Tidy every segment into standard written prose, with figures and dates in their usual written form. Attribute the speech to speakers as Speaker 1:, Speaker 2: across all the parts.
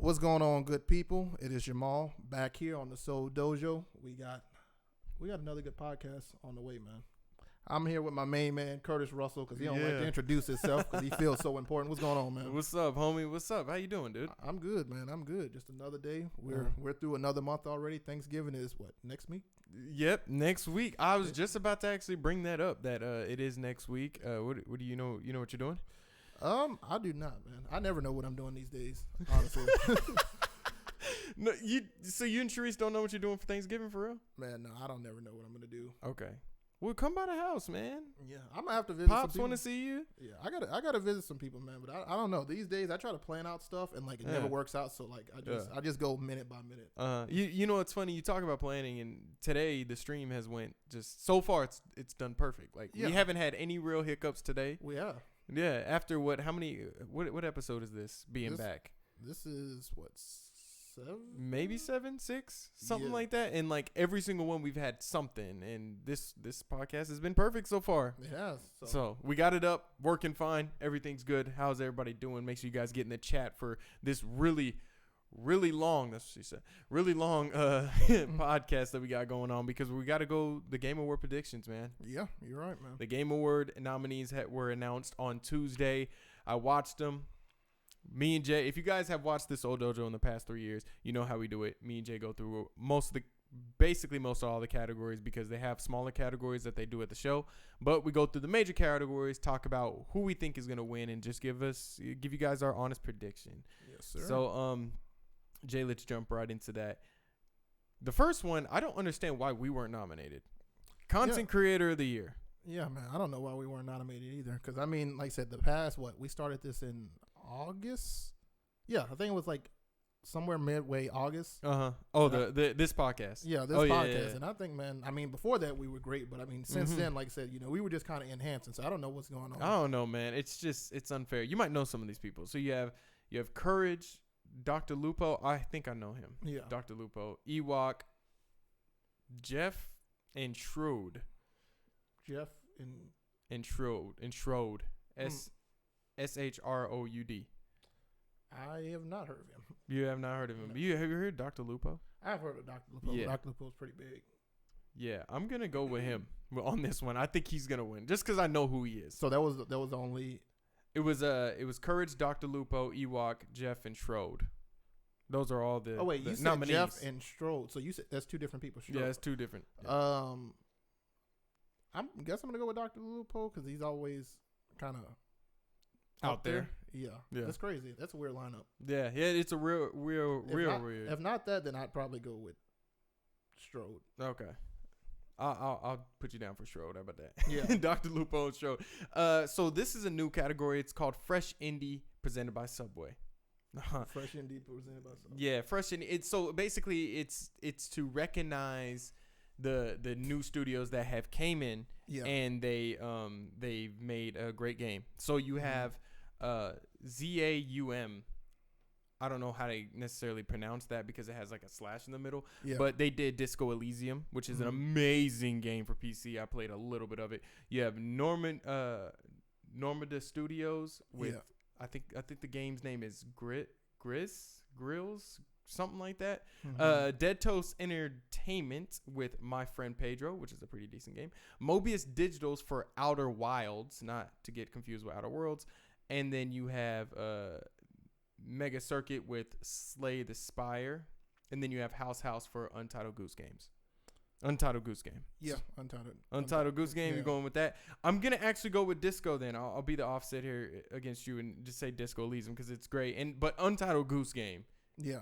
Speaker 1: What's going on, good people? It is Jamal back here on the Seoul Dojo. We got another good podcast on the way, man. I'm here with my main man, Curtis Russell, because he don't like to introduce himself because he feels so important. What's going on, man?
Speaker 2: What's up, homie? What's up? How you doing, dude?
Speaker 1: I'm good, man. I'm good. Just another day. We're through another month already. Thanksgiving is what, next week?
Speaker 2: Yep, next week. I was just about to actually bring that up. That it is next week. What do you know? You know what you're doing?
Speaker 1: I do not, man. I never know what I'm doing these days, honestly.
Speaker 2: No, so you and Sharice don't know what you're doing for Thanksgiving, for real?
Speaker 1: Man, no, I don't never know what I'm gonna do.
Speaker 2: Okay. Well, come by the house, man.
Speaker 1: Yeah, I'm gonna have to visit.
Speaker 2: Pops want to see you.
Speaker 1: Yeah, I gotta visit some people, man. But I don't know. These days, I try to plan out stuff and like it never works out. So like I just go minute by minute.
Speaker 2: You know it's funny. You talk about planning, and today the stream has went just so far. It's done perfect. Like we haven't had any real hiccups today.
Speaker 1: We have.
Speaker 2: Yeah. After what? How many? What episode is this? Back.
Speaker 1: This is what, 7?
Speaker 2: Maybe 7, 6, something like that. And like every single one, we've had something. And this podcast has been perfect so far.
Speaker 1: It has.
Speaker 2: So we got it up, working fine. Everything's good. How's everybody doing? Make sure you guys get in the chat for this really long. That's what she said. Really long podcast that we got going on, because we got to go the Game Award predictions, man.
Speaker 1: Yeah, you're right, man.
Speaker 2: The Game Award nominees were announced on Tuesday. I watched them. Me and Jay, if you guys have watched this old dojo in the past 3 years, you know how we do it. Me and Jay go through basically most of all the categories, because they have smaller categories that they do at the show. But we go through the major categories, talk about who we think is going to win, and just give you guys our honest prediction.
Speaker 1: Yes, sir.
Speaker 2: So, Jay, let's jump right into that. The first one, I don't understand why we weren't nominated. Content Creator of the Year.
Speaker 1: Yeah, man. I don't know why we weren't nominated either. Because, I mean, like I said, we started this in August. Yeah, I think it was like somewhere midway August.
Speaker 2: Oh, this podcast.
Speaker 1: Yeah, this podcast. Yeah. And I think, man, I mean, before that we were great, but I mean, since then, like I said, we were just kind of enhancing. So I don't know what's going on.
Speaker 2: I don't know, man. It's unfair. You might know some of these people. So you have Courage, Dr. Lupo. I think I know him.
Speaker 1: Yeah,
Speaker 2: Dr. Lupo, Ewok, Jeff, and Shrode.
Speaker 1: Jeff
Speaker 2: and Shrode. SHROUD.
Speaker 1: I have not heard of him.
Speaker 2: You have not heard of him.
Speaker 1: No.
Speaker 2: Have you heard Dr. Lupo?
Speaker 1: I've heard of Dr. Lupo.
Speaker 2: Yeah.
Speaker 1: Dr. Lupo is pretty big.
Speaker 2: Yeah, I'm gonna go with him on this one. I think he's gonna win just because I know who he is.
Speaker 1: So that was only.
Speaker 2: It was Courage, Dr. Lupo, Ewok, Jeff, and Shrode. Those are all the.
Speaker 1: Oh wait, you said
Speaker 2: nominees.
Speaker 1: Jeff and Strode. So you said that's two different people.
Speaker 2: Yeah, it's two different. Yeah.
Speaker 1: I guess I'm gonna go with Dr. Lupo because he's always kind of
Speaker 2: out there.
Speaker 1: Yeah, that's crazy. That's a weird lineup.
Speaker 2: Yeah, it's a real weird.
Speaker 1: If not that, then I'd probably go with Strode.
Speaker 2: Okay, I'll put you down for Strode. How about that?
Speaker 1: Yeah,
Speaker 2: Dr. Lupo and Strode. So this is a new category. It's called Fresh Indie, presented by Subway.
Speaker 1: Fresh Indie presented by Subway.
Speaker 2: Yeah, Fresh Indie. It's to recognize the new studios that have came in, and they've made a great game. So you have ZAUM. I don't know how to necessarily pronounce that because it has like a slash in the middle. Yeah. But they did Disco Elysium, which is an amazing game for PC. I played a little bit of it. You have Normanda Studios with I think the game's name is Grills, something like that. Dead Toast Entertainment with My Friend Pedro, which is a pretty decent game. Mobius Digitals for Outer Wilds, not to get confused with Outer Worlds. And then you have Mega Circuit with Slay the Spire. And then you have House for Untitled Goose Game.
Speaker 1: Yeah,
Speaker 2: Untitled Goose Game. Yeah. You're going with that. I'm going to actually go with Disco then. I'll be the offset here against you and just say Disco Elysium because it's great. But Untitled Goose Game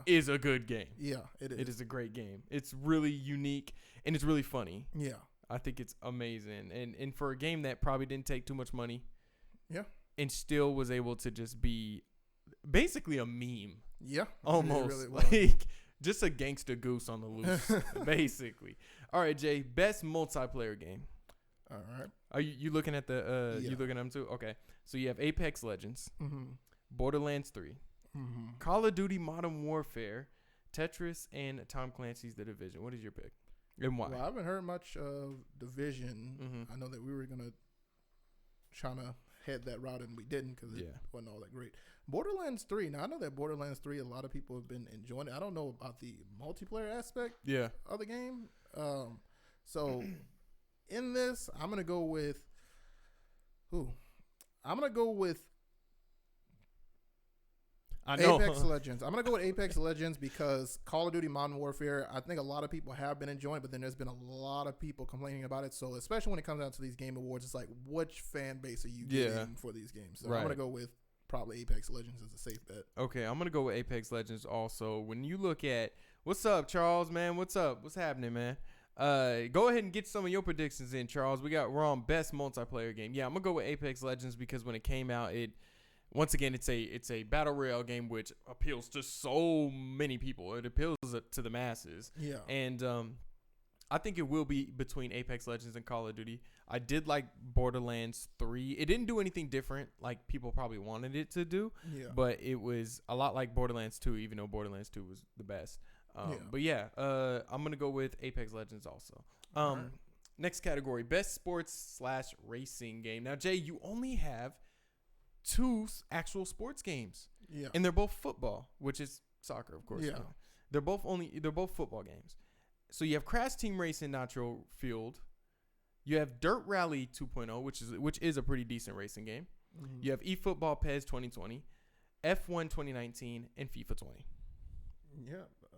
Speaker 2: is a good game.
Speaker 1: Yeah, it is.
Speaker 2: It is a great game. It's really unique and it's really funny.
Speaker 1: Yeah.
Speaker 2: I think it's amazing. And for a game that probably didn't take too much money.
Speaker 1: Yeah. And
Speaker 2: still was able to just be basically a meme.
Speaker 1: Yeah.
Speaker 2: Almost. Really like just a gangster goose on the loose, basically. All right, Jay, best multiplayer game.
Speaker 1: All right.
Speaker 2: Are you looking at the you looking at them too? Okay. So you have Apex Legends, Borderlands 3, Call of Duty Modern Warfare, Tetris, and Tom Clancy's The Division. What is your pick? And why?
Speaker 1: Well, I haven't heard much of Division. I know that we were gonna trying to head that route and we didn't because it wasn't all that great. Borderlands 3. Now I know that Borderlands 3, a lot of people have been enjoying it. I don't know about the multiplayer aspect of the game. So in this, I'm gonna go with Apex Legends. I'm going to go with Apex Legends because Call of Duty Modern Warfare, I think a lot of people have been enjoying it, but then there's been a lot of people complaining about it. So especially when it comes down to these game awards, it's like, which fan base are you getting for these games? So I'm going to go with probably Apex Legends as a safe bet.
Speaker 2: Okay, I'm going to go with Apex Legends also. When you look at, what's up, Charles, man? What's up? What's happening, man? Go ahead and get some of your predictions in, Charles. We're on best multiplayer game. Yeah, I'm going to go with Apex Legends because when it came out, once again, it's a battle royale game which appeals to so many people. It appeals to the masses. Yeah. And I think it will be between Apex Legends and Call of Duty. I did like Borderlands 3. It didn't do anything different like people probably wanted it to do. Yeah. But it was a lot like Borderlands 2, even though Borderlands 2 was the best. But yeah, I'm going to go with Apex Legends also. Next category, best sports/racing game. Now, Jay, you only have 2 actual sports games. Yeah. And they're both football, which is soccer, of course. Yeah. They're both football games. So you have Crash Team Racing Nitro Field. You have Dirt Rally 2.0, which is a pretty decent racing game. Mm-hmm. You have eFootball PES 2020, F1 2019, and FIFA 20.
Speaker 1: Yeah,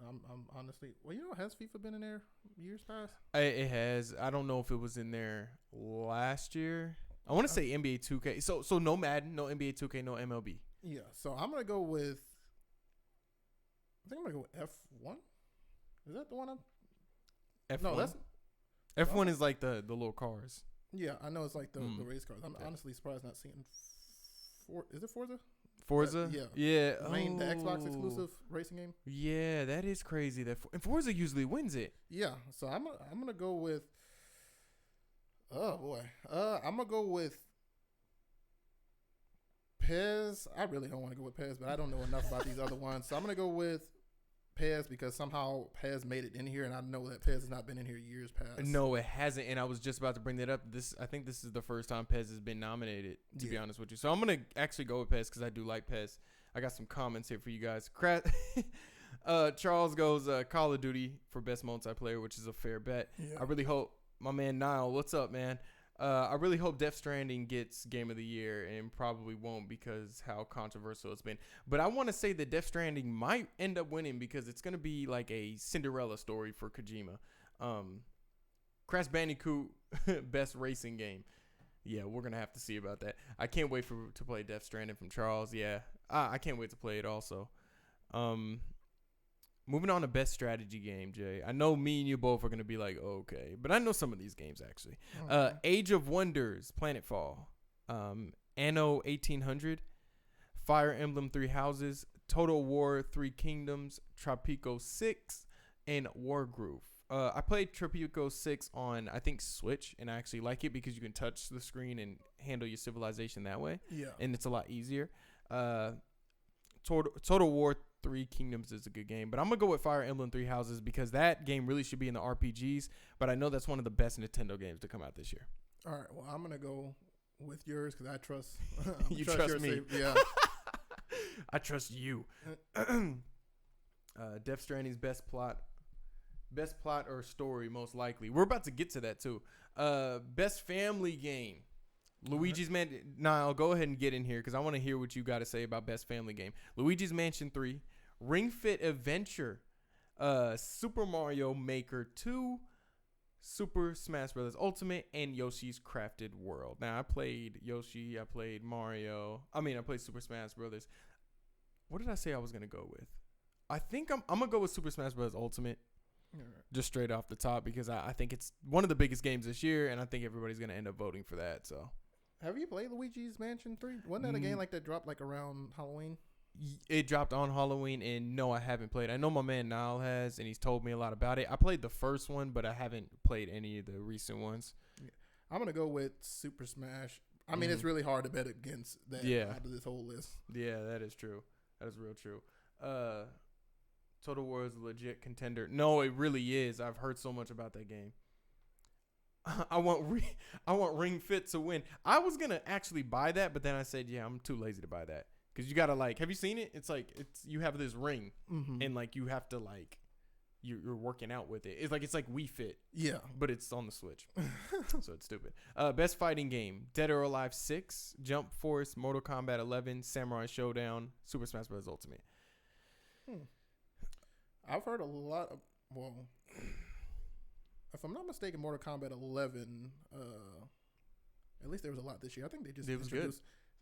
Speaker 1: I'm honestly. Well, has FIFA been in there years past?
Speaker 2: It has. I don't know if it was in there last year. I want to say NBA 2K. So no Madden, no NBA 2K, no MLB.
Speaker 1: Yeah. So I'm gonna go with. I think I'm gonna go with F1. Is that the one?
Speaker 2: F1. No, that's F1 is like the little cars.
Speaker 1: Yeah, I know it's like the race cars. I'm honestly surprised not seeing. Is it Forza?
Speaker 2: Forza? Yeah.
Speaker 1: The Xbox exclusive racing game.
Speaker 2: Yeah, that is crazy. And Forza usually wins it.
Speaker 1: Yeah. So I'm gonna go with. Oh boy, I'm gonna go with PES. I really don't want to go with PES, but I don't know enough about these other ones, so I'm gonna go with PES because somehow PES made it in here, and I know that PES has not been in here years past.
Speaker 2: No, it hasn't, and I was just about to bring that up. I think this is the first time PES has been nominated. To be honest with you, so I'm gonna actually go with PES because I do like PES. I got some comments here for you guys. Charles goes Call of Duty for best multiplayer, which is a fair bet. Yeah. I really hope. My man Niall, what's up, man? I really hope Death Stranding gets Game of the Year and probably won't because how controversial it's been. But I want to say that Death Stranding might end up winning because it's going to be like a Cinderella story for Kojima. Crash Bandicoot, best racing game. Yeah, we're going to have to see about that. I can't wait to play Death Stranding from Charles. Yeah, I can't wait to play it also. Moving on to best strategy game, Jay. I know me and you both are going to be like, okay. But I know some of these games, actually. Okay. Age of Wonders, Planetfall. Anno 1800. Fire Emblem 3 Houses. Total War 3 Kingdoms. Tropico 6. And Wargroove. I played Tropico 6 on, I think, Switch. And I actually like it because you can touch the screen and handle your civilization that way. Yeah. And it's a lot easier. Total War 3 Kingdoms is a good game, but I'm going to go with Fire Emblem 3 Houses because that game really should be in the RPGs, but I know that's one of the best Nintendo games to come out this year.
Speaker 1: All right, well, I'm going to go with yours because I trust.
Speaker 2: You trust me. Yeah. I trust you. Death Stranding's best plot or story, most likely. We're about to get to that, too. Best family game. Luigi's Mansion. Nah, I'll go ahead and get in here because I want to hear what you got to say about best family game. Luigi's Mansion 3, Ring Fit Adventure, Super Mario Maker 2, Super Smash Bros. Ultimate, and Yoshi's Crafted World. Now, I played Yoshi. I played Mario. I played Super Smash Bros. What did I say I was going to go with? I think I'm going to go with Super Smash Bros. Ultimate. Just straight off the top because I think it's one of the biggest games this year, and I think everybody's going to end up voting for that, so...
Speaker 1: Have you played Luigi's Mansion 3? Wasn't that a game like that dropped like around Halloween?
Speaker 2: It dropped on Halloween, and no, I haven't played. I know my man Niall has, and he's told me a lot about it. I played the first one, but I haven't played any of the recent ones.
Speaker 1: Yeah. I'm going to go with Super Smash. It's really hard to bet against that out of this whole list.
Speaker 2: Yeah, that is true. That is real true. Total War is a legit contender. No, it really is. I've heard so much about that game. I want Ring Fit to win. I was gonna actually buy that, but then I said, yeah, I'm too lazy to buy that because you gotta have you seen it? It's you have this ring and you have to you're working out with it. It's like Wii Fit.
Speaker 1: Yeah.
Speaker 2: But it's on the Switch. So it's stupid. Best fighting game: Dead or Alive 6, Jump Force, Mortal Kombat 11, Samurai Showdown, Super Smash Bros. Ultimate.
Speaker 1: I've heard a lot of, if I'm not mistaken, Mortal Kombat 11, at least there was a lot this year. I think they just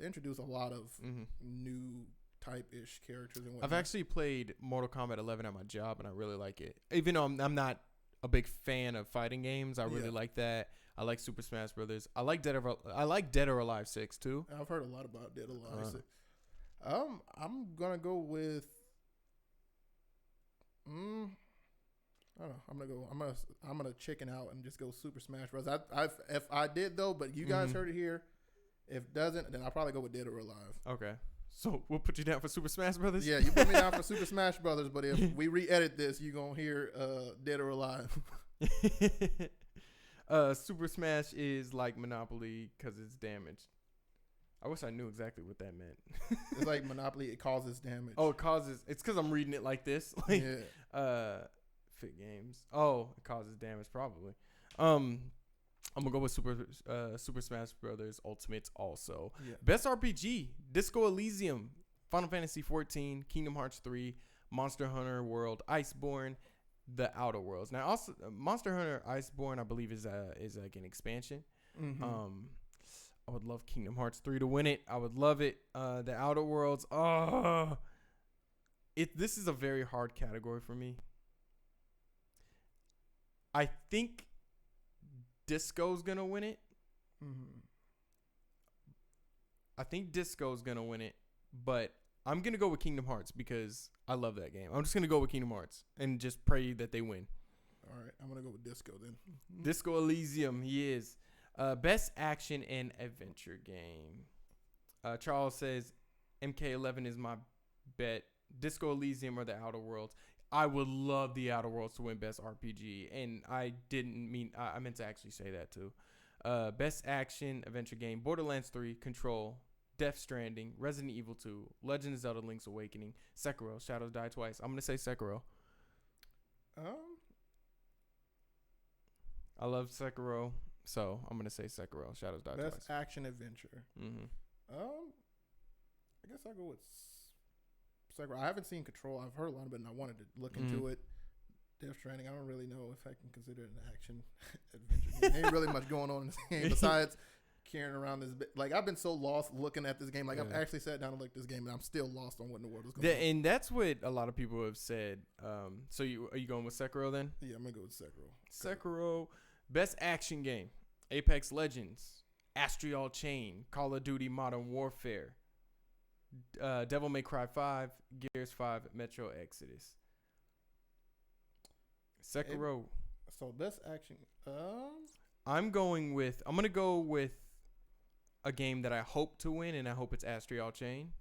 Speaker 1: introduced a lot of new type-ish characters and whatnot.
Speaker 2: I've actually played Mortal Kombat 11 at my job, and I really like it. Even though I'm not a big fan of fighting games, I really like that. I like Super Smash Brothers. I like Dead or Alive 6 too.
Speaker 1: I've heard a lot about Dead or Alive 6. I'm gonna go with. I don't know. I'm gonna chicken out and just go Super Smash Bros. If I did though, but you guys heard it here. If it doesn't, then I'll probably go with Dead or Alive.
Speaker 2: Okay. So we'll put you down for Super Smash Brothers?
Speaker 1: Yeah, you put me down for Super Smash Brothers, but if we re-edit this, you're going to hear Dead or Alive.
Speaker 2: Super Smash is like Monopoly because it's damaged. I wish I knew exactly what that meant.
Speaker 1: It's like Monopoly, it causes damage.
Speaker 2: Oh, it's because I'm reading it like this. Fit games. Oh, it causes damage probably. I'm gonna go with Super Smash Brothers Ultimate also. Yeah. Best RPG: Disco Elysium, Final Fantasy 14, Kingdom Hearts 3, Monster Hunter World, Iceborne, The Outer Worlds. Now, also Monster Hunter Iceborne, I believe is like an expansion. I would love Kingdom Hearts 3 to win it. I would love it. The Outer Worlds. This is a very hard category for me. I think Disco's gonna win it. I think Disco's gonna win it, but I'm gonna go with Kingdom Hearts because I love that game. I'm just gonna go with Kingdom Hearts and just pray that they win.
Speaker 1: All right, I'm gonna go with Disco then.
Speaker 2: Disco Elysium, he is. Best action and adventure game. Charles says MK11 is my bet. Disco Elysium or The Outer Worlds. I would love The Outer Worlds to win Best RPG, and I meant to actually say that too. Best Action Adventure Game: Borderlands 3, Control, Death Stranding, Resident Evil 2, Legend of Zelda: Link's Awakening, Sekiro: Shadows Die Twice. I'm gonna say Sekiro. I love Sekiro, so I'm gonna say Sekiro: Shadows Die Twice.
Speaker 1: Best Action Adventure. I guess I'll go with Sekiro. I haven't seen Control. I've heard a lot of it, and I wanted to look into it. Death Stranding, I don't really know if I can consider it an action adventure game. There ain't really much going on in this game besides carrying around this bit. Like, I've been so lost looking at this game. Like, I've actually sat down and looked at this game, and I'm still lost on what in the world is going on.
Speaker 2: And that's what a lot of people have said. So are you going with Sekiro then?
Speaker 1: Yeah, I'm going to go with Sekiro.
Speaker 2: Sekiro. Best action game: Apex Legends, Astral Chain, Call of Duty Modern Warfare, Devil May Cry 5, Gears 5, Metro Exodus. Sekiro.
Speaker 1: So best action.
Speaker 2: I'm gonna go with a game that I hope to win, and I hope it's Astral Chain.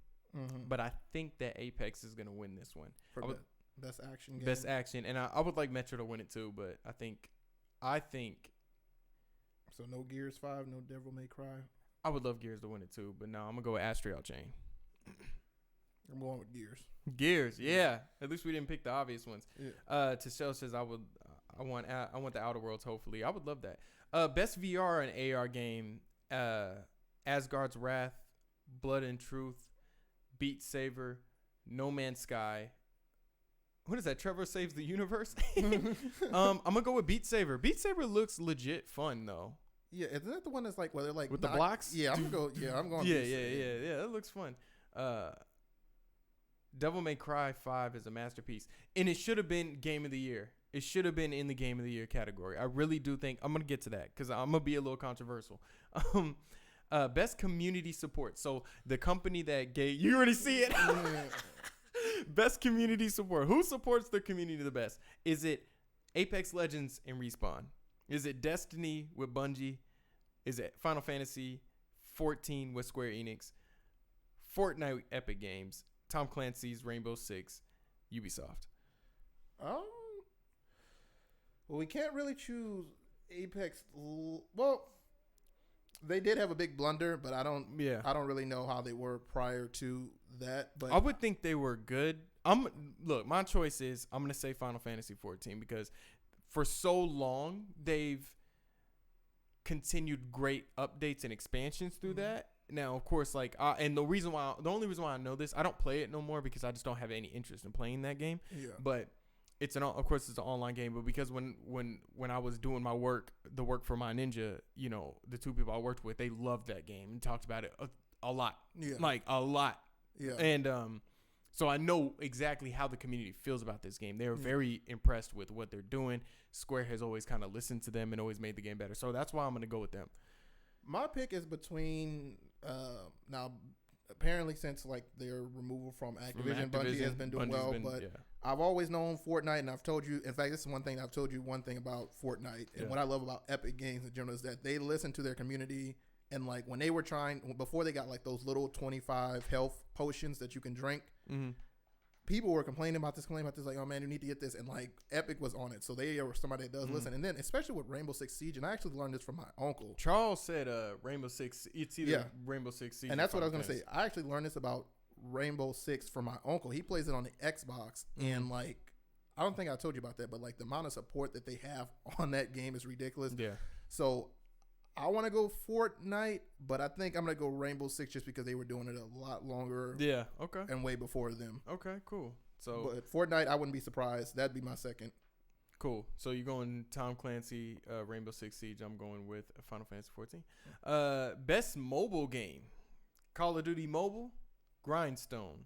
Speaker 2: But I think that Apex is gonna win this one.
Speaker 1: For best action game.
Speaker 2: Best action, and I would like Metro to win it too, but I think.
Speaker 1: So no Gears 5, no Devil May Cry.
Speaker 2: I would love Gears to win it too, but no, I'm gonna go with Astral Chain.
Speaker 1: I'm going with Gears.
Speaker 2: Gears, yeah. At least we didn't pick the obvious ones. Yeah. Tashel says I want the Outer Worlds. Hopefully, I would love that. Best VR and AR game: Asgard's Wrath, Blood and Truth, Beat Saber, No Man's Sky. What is that? Trevor Saves the Universe. I'm gonna go with Beat Saber. Beat Saber looks legit fun though.
Speaker 1: Yeah, isn't that the one that's like where they're like
Speaker 2: with the blocks?
Speaker 1: Yeah, I'm going. Yeah,
Speaker 2: That looks fun. Devil May Cry 5 is a masterpiece, and it should have been Game of the Year. It should have been in the Game of the Year category. I really do think I'm gonna get to that because I'm gonna be a little controversial. Best community support. So the company that gave you already see it. Best community support. Who supports the community the best? Is it Apex Legends and Respawn? Is it Destiny with Bungie? Is it Final Fantasy 14 with Square Enix? Fortnite with Epic Games? Tom Clancy's Rainbow Six? Ubisoft?
Speaker 1: Well, we can't really choose Apex, well, they did have a big blunder, but I don't really know how they were prior to that. But
Speaker 2: I would think they were good. Look, my choice is I'm gonna say Final Fantasy 14 because for so long they've continued great updates and expansions through that. Now, of course, like, and the only reason why I know this, I don't play it no more because I just don't have any interest in playing that game. Yeah. But of course, it's an online game. But because when I was doing the work for my Ninja, you know, the two people I worked with, they loved that game and talked about it a lot. Yeah. Like a lot. Yeah. And so I know exactly how the community feels about this game. They're very impressed with what they're doing. Square has always kind of listened to them and always made the game better. So that's why I'm going to go with them.
Speaker 1: My pick is between now apparently since like their removal from Activision, Bungie has been doing well, but I've always known Fortnite, and I've told you, in fact, this is one thing I've told you one thing about Fortnite, and what I love about Epic Games in general is that they listen to their community, and like when they were before they got like those little 25 health potions that you can drink, people were complaining about this, like, oh man, you need to get this, and like Epic was on it, so they are somebody that does listen. And then especially with Rainbow Six Siege, and I actually learned this from my uncle.
Speaker 2: Charles said Rainbow Six, it's either Rainbow Six Siege,
Speaker 1: and that's what I was gonna say. I actually learned this about Rainbow Six from my uncle. He plays it on the Xbox, and like I don't think I told you about that, but like the amount of support that they have on that game is ridiculous. Yeah. So I want to go Fortnite, but I think I'm going to go Rainbow Six just because they were doing it a lot longer.
Speaker 2: Yeah, okay.
Speaker 1: And way before them.
Speaker 2: Okay, cool. So,
Speaker 1: but Fortnite, I wouldn't be surprised. That'd be my second.
Speaker 2: Cool. So you're going Tom Clancy, Rainbow Six Siege. I'm going with Final Fantasy 14. Best mobile game. Call of Duty Mobile, Grindstone.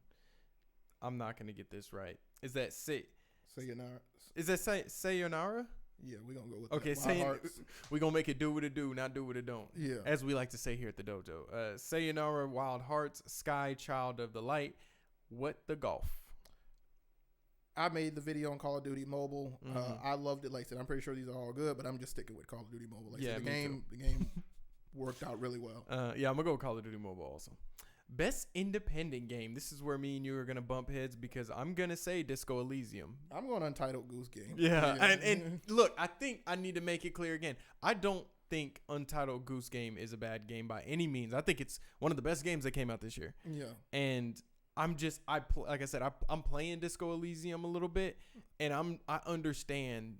Speaker 2: I'm not going to get this right. Is that
Speaker 1: Sayonara?
Speaker 2: Is that Sayonara?
Speaker 1: Yeah, we're going to go with
Speaker 2: that. We're going to make it do what it do, not do what it don't. Yeah. As we like to say here at the dojo. Sayonara, Wild Hearts, Sky, Child of the Light, What the Golf.
Speaker 1: I made the video on Call of Duty Mobile. I loved it. Like I said, I'm pretty sure these are all good, but I'm just sticking with Call of Duty Mobile. Like the game worked out really well.
Speaker 2: Yeah, I'm going to go with Call of Duty Mobile also. Best independent game. This is where me and you are going to bump heads because I'm going to say Disco Elysium.
Speaker 1: I'm going Untitled Goose Game.
Speaker 2: Yeah. And look, I think I need to make it clear again. I don't think Untitled Goose Game is a bad game by any means. I think it's one of the best games that came out this year. Yeah. And like I said, I'm playing Disco Elysium a little bit, and I understand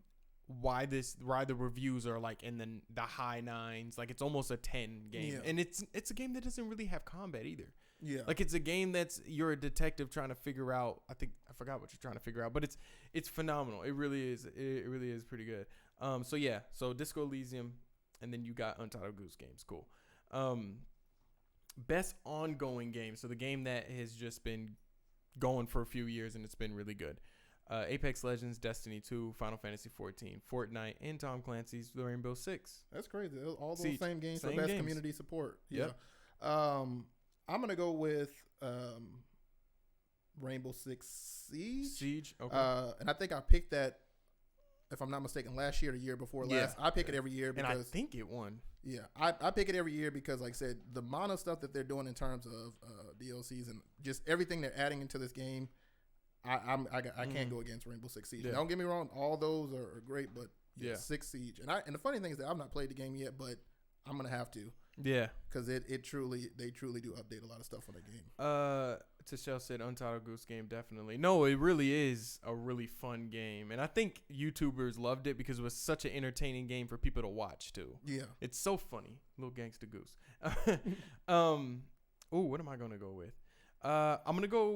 Speaker 2: why the reviews are like in the high 9s, like it's almost a 10 game, and it's a game that doesn't really have combat either. Yeah, like it's a game that's you're a detective trying to figure out. I forgot what you're trying to figure out, but it's phenomenal. It really is. It really is pretty good. So Disco Elysium, and then you got Untitled Goose Games. Cool. Best ongoing game. So the game that has just been going for a few years and it's been really good. Apex Legends, Destiny 2, Final Fantasy 14, Fortnite, and Tom Clancy's The Rainbow Six.
Speaker 1: That's crazy. All those same games for best community support. Yeah. Yep. I'm going to go with Rainbow Six Siege. Okay. And I think I picked that, if I'm not mistaken, last year or the year before last. I pick it every year because...
Speaker 2: And I think it won.
Speaker 1: Yeah. I pick it every year because, like I said, the amount of stuff that they're doing in terms of DLCs and just everything they're adding into this game, I can't go against Rainbow Six Siege. Yeah. Don't get me wrong, all those are great, but Six Siege. And the funny thing is that I've not played the game yet, but I'm gonna have to. Yeah, because they truly do update a lot of stuff on that game.
Speaker 2: Tashelle said Untitled Goose Game, definitely. No, it really is a really fun game, and I think YouTubers loved it because it was such an entertaining game for people to watch too. Yeah, it's so funny, little gangsta goose. What am I gonna go with? I'm gonna go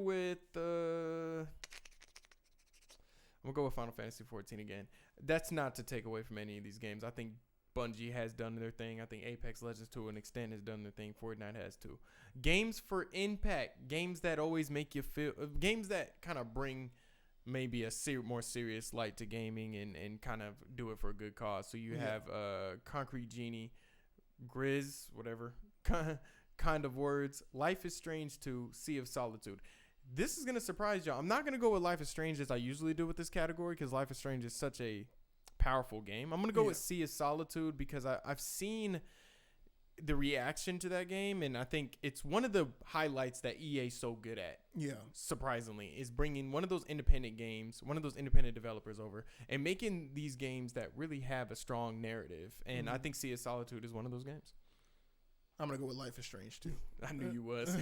Speaker 2: with Final Fantasy 14 again. That's not to take away from any of these games. I think Bungie has done their thing. I think Apex Legends to an extent has done their thing. Fortnite has too. Games for impact, games that always make you feel, games that kind of bring maybe a more serious light to gaming and kind of do it for a good cause. So you have Concrete Genie, Grizz, whatever. Kind of words. Life is Strange 2, Sea of Solitude. This is going to surprise y'all. I'm not going to go with Life is Strange as I usually do with this category because Life is Strange is such a powerful game. I'm going to go with Sea of Solitude because I've seen the reaction to that game, and I think it's one of the highlights that EA's so good at.
Speaker 1: Yeah.
Speaker 2: Surprisingly, is bringing one of those independent games, one of those independent developers over, and making these games that really have a strong narrative. And I think Sea of Solitude is one of those games.
Speaker 1: I'm gonna go with Life is Strange too.
Speaker 2: I knew you was.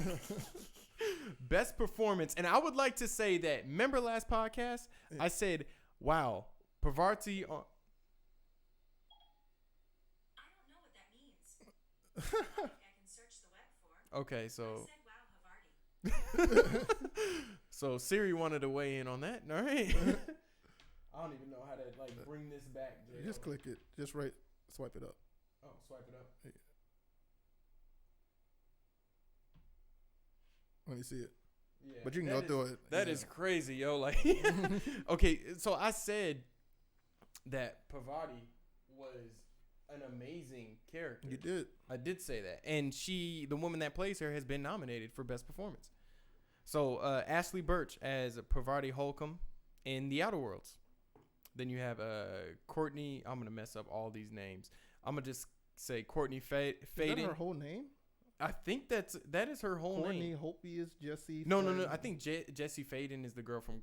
Speaker 2: Best performance, and I would like to say that. Remember last podcast, I said, "Wow, Pavarti on."
Speaker 3: I can search the web for.
Speaker 2: Okay, so.
Speaker 3: I said, wow, Havarti.
Speaker 2: So Siri wanted to weigh in on that. All right. I don't even know how to like bring this back. Jay.
Speaker 1: Just click it. Just swipe it up.
Speaker 2: Oh, swipe it up.
Speaker 1: Yeah. Let me see it.
Speaker 2: Yeah,
Speaker 1: but you can go through it.
Speaker 2: That is crazy, yo. Like, okay, so I said that Pavarti was an amazing character.
Speaker 1: You did.
Speaker 2: I did say that, and the woman that plays her, has been nominated for best performance. So Ashley Birch as Pavarti Holcomb in The Outer Worlds. Then you have Courtney. I'm gonna mess up all these names. I'm gonna just say Courtney Faden.
Speaker 1: Is that her whole name?
Speaker 2: I think that is her whole name.
Speaker 1: Courtney Hopi is Jesse.
Speaker 2: No. I think Jessie Faden is the girl from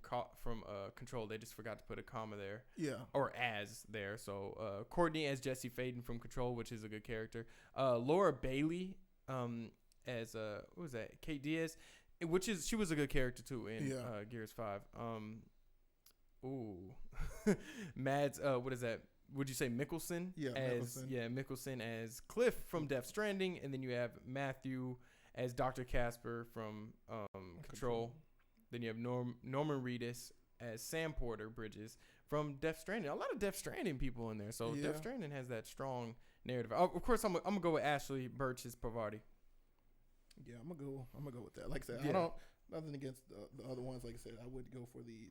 Speaker 2: Control. They just forgot to put a comma there.
Speaker 1: Yeah.
Speaker 2: Or as there. So Courtney as Jessie Faden from Control, which is a good character. Laura Bailey as what was that? Kate Diaz, she was a good character too in Gears 5. Mads. What is that? Would you say Mikkelsen?
Speaker 1: Yeah,
Speaker 2: Mikkelsen as Cliff from Death Stranding, and then you have Matthew as Dr. Casper from Control. Then you have Norman Reedus as Sam Porter Bridges from Death Stranding. A lot of Death Stranding people in there, so Death Stranding has that strong narrative. Of course, I'm gonna go with Ashley Birch's Pavarti.
Speaker 1: Yeah, I'm gonna go with that. Like I said, I don't. Nothing against the other ones. Like I said, I would go for the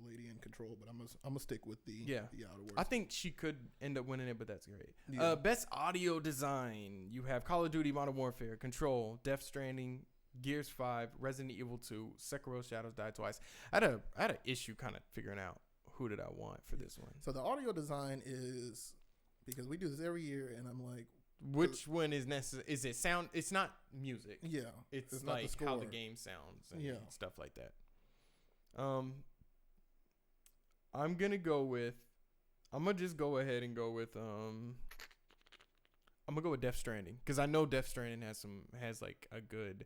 Speaker 1: lady in Control, but I'm gonna stick with the Outer Worlds.
Speaker 2: I think she could end up winning it, but that's great.
Speaker 1: Yeah.
Speaker 2: Best audio design. You have Call of Duty Modern Warfare, Control, Death Stranding, Gears 5, Resident Evil 2, Sekiro: Shadows Die Twice. I had an issue kind of figuring out who did I want for this one.
Speaker 1: So the audio design is, because we do this every year, and I'm like,
Speaker 2: which one is necessary? Is it sound? It's not music.
Speaker 1: Yeah,
Speaker 2: it's like how the game sounds and stuff like that. I'm gonna just go ahead and go with I'm gonna go with Death Stranding, because I know Death Stranding has like a good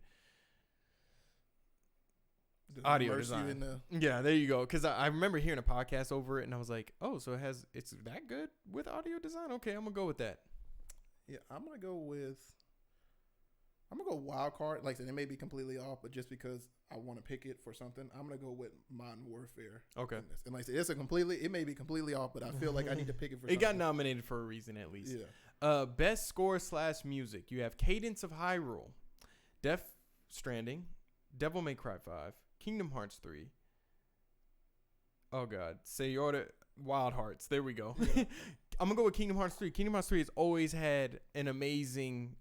Speaker 2: audio design. Yeah, there you go. Because I remember hearing a podcast over it, and I was like, oh, so it's that good with audio design? Okay, I'm gonna go with that.
Speaker 1: Yeah, I'm gonna go wild card. Like I said, it may be completely off, but just because I want to pick it for something, I'm gonna go with Modern Warfare.
Speaker 2: Okay.
Speaker 1: And like I said, it may be completely off, but I feel like I need to pick it for.
Speaker 2: It got nominated for a reason, at least.
Speaker 1: Yeah.
Speaker 2: Best score / music. You have Cadence of Hyrule, Death Stranding, Devil May Cry 5, Kingdom Hearts 3. Oh God, Sayora Wild Hearts. There we go. Yeah. I'm gonna go with Kingdom Hearts 3. Kingdom Hearts 3 has always had an amazing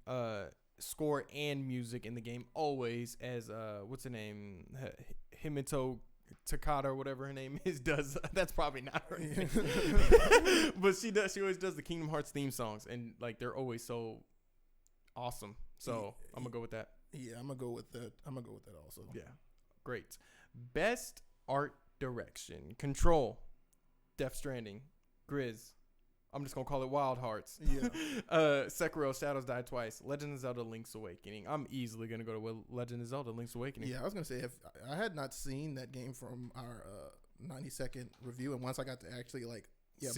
Speaker 2: score and music in the game. Always, as what's her name, Himito Takada or whatever her name is, does. That's probably not her name, but she does. She always does the Kingdom Hearts theme songs, and like they're always so awesome. So I'm gonna go with that.
Speaker 1: Yeah, I'm gonna go with that. Also.
Speaker 2: Yeah, great. Best art direction: Control, Death Stranding, Grizz. I'm just going to call it Wild Hearts.
Speaker 1: Yeah.
Speaker 2: Sekiro: Shadows Die Twice. Legend of Zelda: Link's Awakening. I'm easily going to go to Legend of Zelda: Link's Awakening.
Speaker 1: Yeah, I was going to say, if I had not seen that game from our 90-second review, and once I got to actually by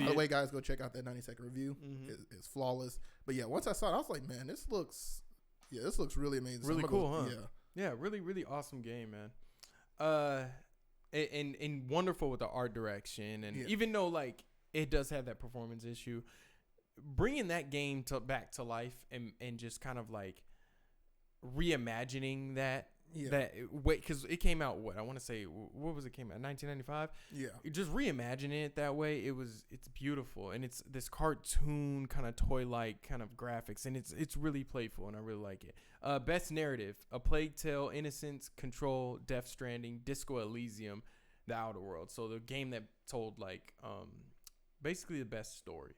Speaker 1: the way, guys, go check out that 90-second review. Mm-hmm. It's flawless. But yeah, once I saw it, I was like, man, this looks really amazing.
Speaker 2: Really cool, huh? Yeah, really, really awesome game, man. And wonderful with the art direction. And even though, like, it does have that performance issue, bringing that game back to life and just kind of like reimagining that because it came out what it came out 1995. Just reimagining it that way, it's beautiful, and it's this cartoon kind of toy like kind of graphics, and it's really playful, and I really like it. Best narrative: A Plague Tale, Innocence, Control, Death Stranding, Disco Elysium, The Outer Worlds. So the game that told like basically the best story.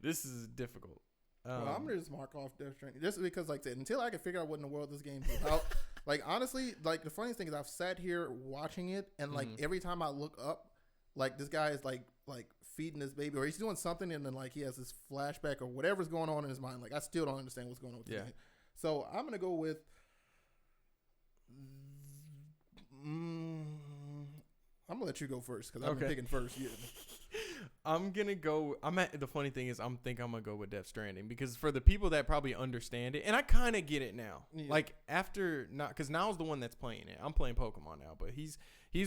Speaker 2: This is difficult.
Speaker 1: Well, I'm gonna just mark off Death Stranding just because, like I said, until I can figure out what in the world this game's about. Like honestly, like the funniest thing is I've sat here watching it, and like every time I look up, like this guy is like feeding this baby, or he's doing something, and then like he has this flashback or whatever's going on in his mind. Like I still don't understand what's going on with this game. So I'm gonna go with. I'm gonna let you go first because I've been picking first. Yeah.
Speaker 2: I'm gonna go. The funny thing is, I'm gonna go with Death Stranding because for the people that probably understand it, and I kind of get it now. Yeah. Like after because Niall's the one that's playing it. I'm playing Pokemon now, but he's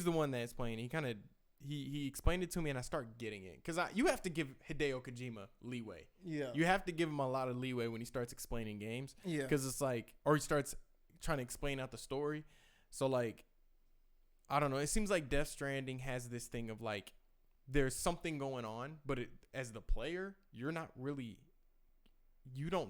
Speaker 2: the one that's playing. He explained it to me, and I start getting it because you have to give Hideo Kojima leeway. Yeah, you have to give him a lot of leeway when he starts explaining games. Yeah, because it's like, or he starts trying to explain out the story. So like, I don't know. It seems like Death Stranding has this thing of like, there's something going on, but as the player, you don't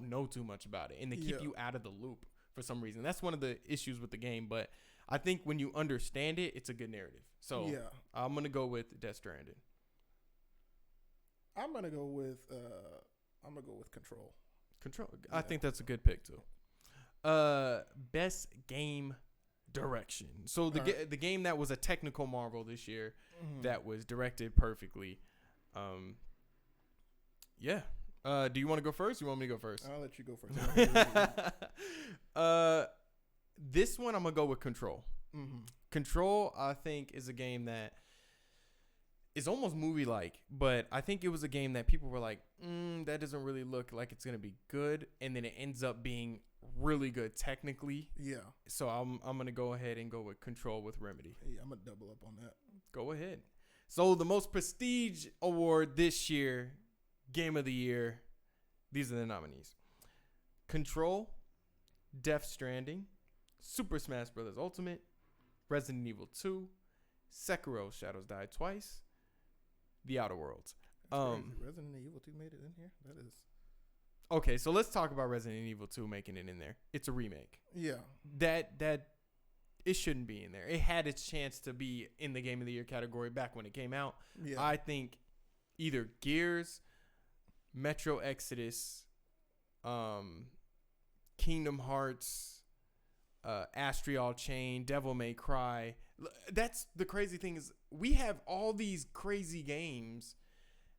Speaker 2: know too much about it, and they keep you out of the loop for some reason. That's one of the issues with the game, but I think when you understand it, it's a good narrative. So I'm gonna go with Death Stranding.
Speaker 1: I'm gonna go with Control.
Speaker 2: Control. I think that's a good pick too. Best game direction. So the game that was a technical marvel this year, that was directed perfectly. Do you want to go first? Or you want me to go first?
Speaker 1: I'll let you go
Speaker 2: first. This one I'm gonna go with Control. Control, I think, is a game that is almost movie-like, but I think it was a game that people were like, that doesn't really look like it's gonna be good, and then it ends up being really good technically. Yeah. So I'm gonna go ahead and go with Control with Remedy.
Speaker 1: Yeah, I'm gonna double up on that.
Speaker 2: Go ahead. So the most prestige award this year, Game of the Year. These are the nominees: Control, Death Stranding, Super Smash Bros. Ultimate, Resident Evil 2, Sekiro: Shadows Die Twice, The Outer Worlds.
Speaker 1: Resident Evil 2 made it in here? That is.
Speaker 2: Okay, so let's talk about Resident Evil 2 making it in there. It's a remake. Yeah. That it shouldn't be in there. It had its chance to be in the Game of the Year category back when it came out. Yeah. I think either Gears, Metro Exodus, Kingdom Hearts, Astral Chain, Devil May Cry. That's the crazy thing is we have all these crazy games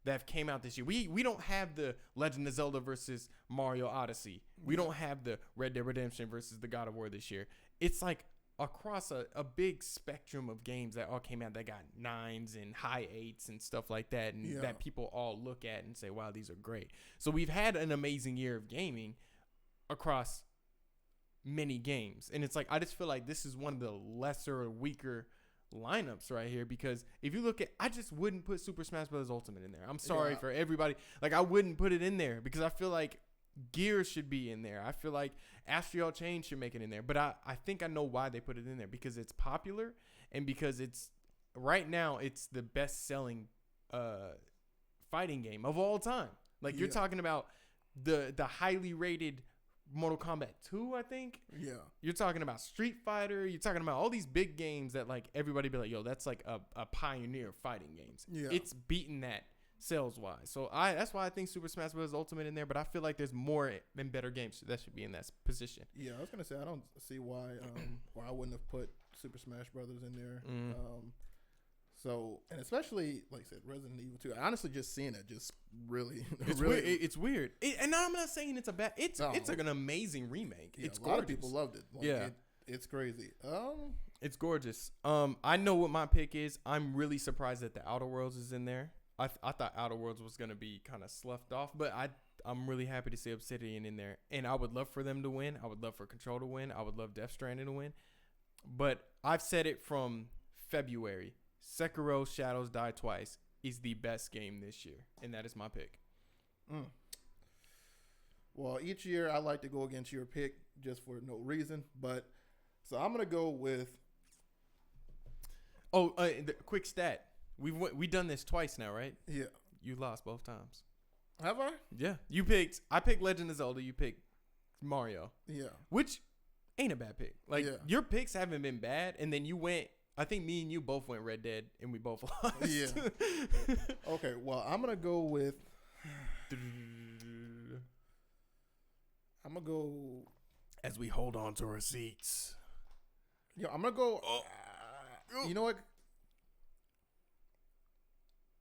Speaker 2: that have came out this year. We don't have the Legend of Zelda versus Mario Odyssey. We don't have the Red Dead Redemption versus the God of War this year. It's like across a big spectrum of games that all came out that got 9s and high 8s and stuff like that, and that people all look at and say, wow, these are great. So we've had an amazing year of gaming across many games. And it's like, I just feel like this is one of the lesser or weaker lineups right here, because if you look at, I just wouldn't put Super Smash Bros. Ultimate in there. I'm sorry for everybody. Like, I wouldn't put it in there because I feel like Gears should be in there. I feel like Astral Chain should make it in there. But I think I know why they put it in there, because it's popular and because it's right now it's the best selling fighting game of all time. Like you're talking about the highly rated Mortal Kombat 2, I think. Yeah. You're talking about Street Fighter. You're talking about all these big games that like everybody be like, yo, that's like a pioneer of fighting games. Yeah. It's beaten that sales wise. So that's why I think Super Smash Bros. Ultimate in there, but I feel like there's more and better games that should be in that position.
Speaker 1: Yeah, I was gonna say I don't see why I wouldn't have put Super Smash Brothers in there. So, and especially, like I said, Resident Evil 2. Honestly, just seeing it just really...
Speaker 2: It's weird. It's weird. And I'm not saying it's a bad... It's like an amazing remake.
Speaker 1: Yeah,
Speaker 2: it's
Speaker 1: gorgeous. A lot of people loved it. Like, it's crazy.
Speaker 2: It's gorgeous. I know what my pick is. I'm really surprised that The Outer Worlds is in there. I thought Outer Worlds was going to be kind of sloughed off, but I'm really happy to see Obsidian in there. And I would love for them to win. I would love for Control to win. I would love Death Stranding to win. But I've said it from February. Sekiro: Shadows Die Twice is the best game this year, and that is my pick.
Speaker 1: Well, each year I like to go against your pick just for no reason, but so I'm gonna go with.
Speaker 2: The quick stat: we've done this twice now, right?
Speaker 1: Yeah.
Speaker 2: You lost both times.
Speaker 1: Have I?
Speaker 2: Yeah. I picked Legend of Zelda. You picked Mario. Yeah. Which ain't a bad pick. Like your picks haven't been bad, and then you went I think me and you both went Red Dead, and we both lost.
Speaker 1: Yeah. Okay, well, I'm going to go with... I'm going to go...
Speaker 2: As we hold on to our seats.
Speaker 1: Yo, I'm going to go... you know what?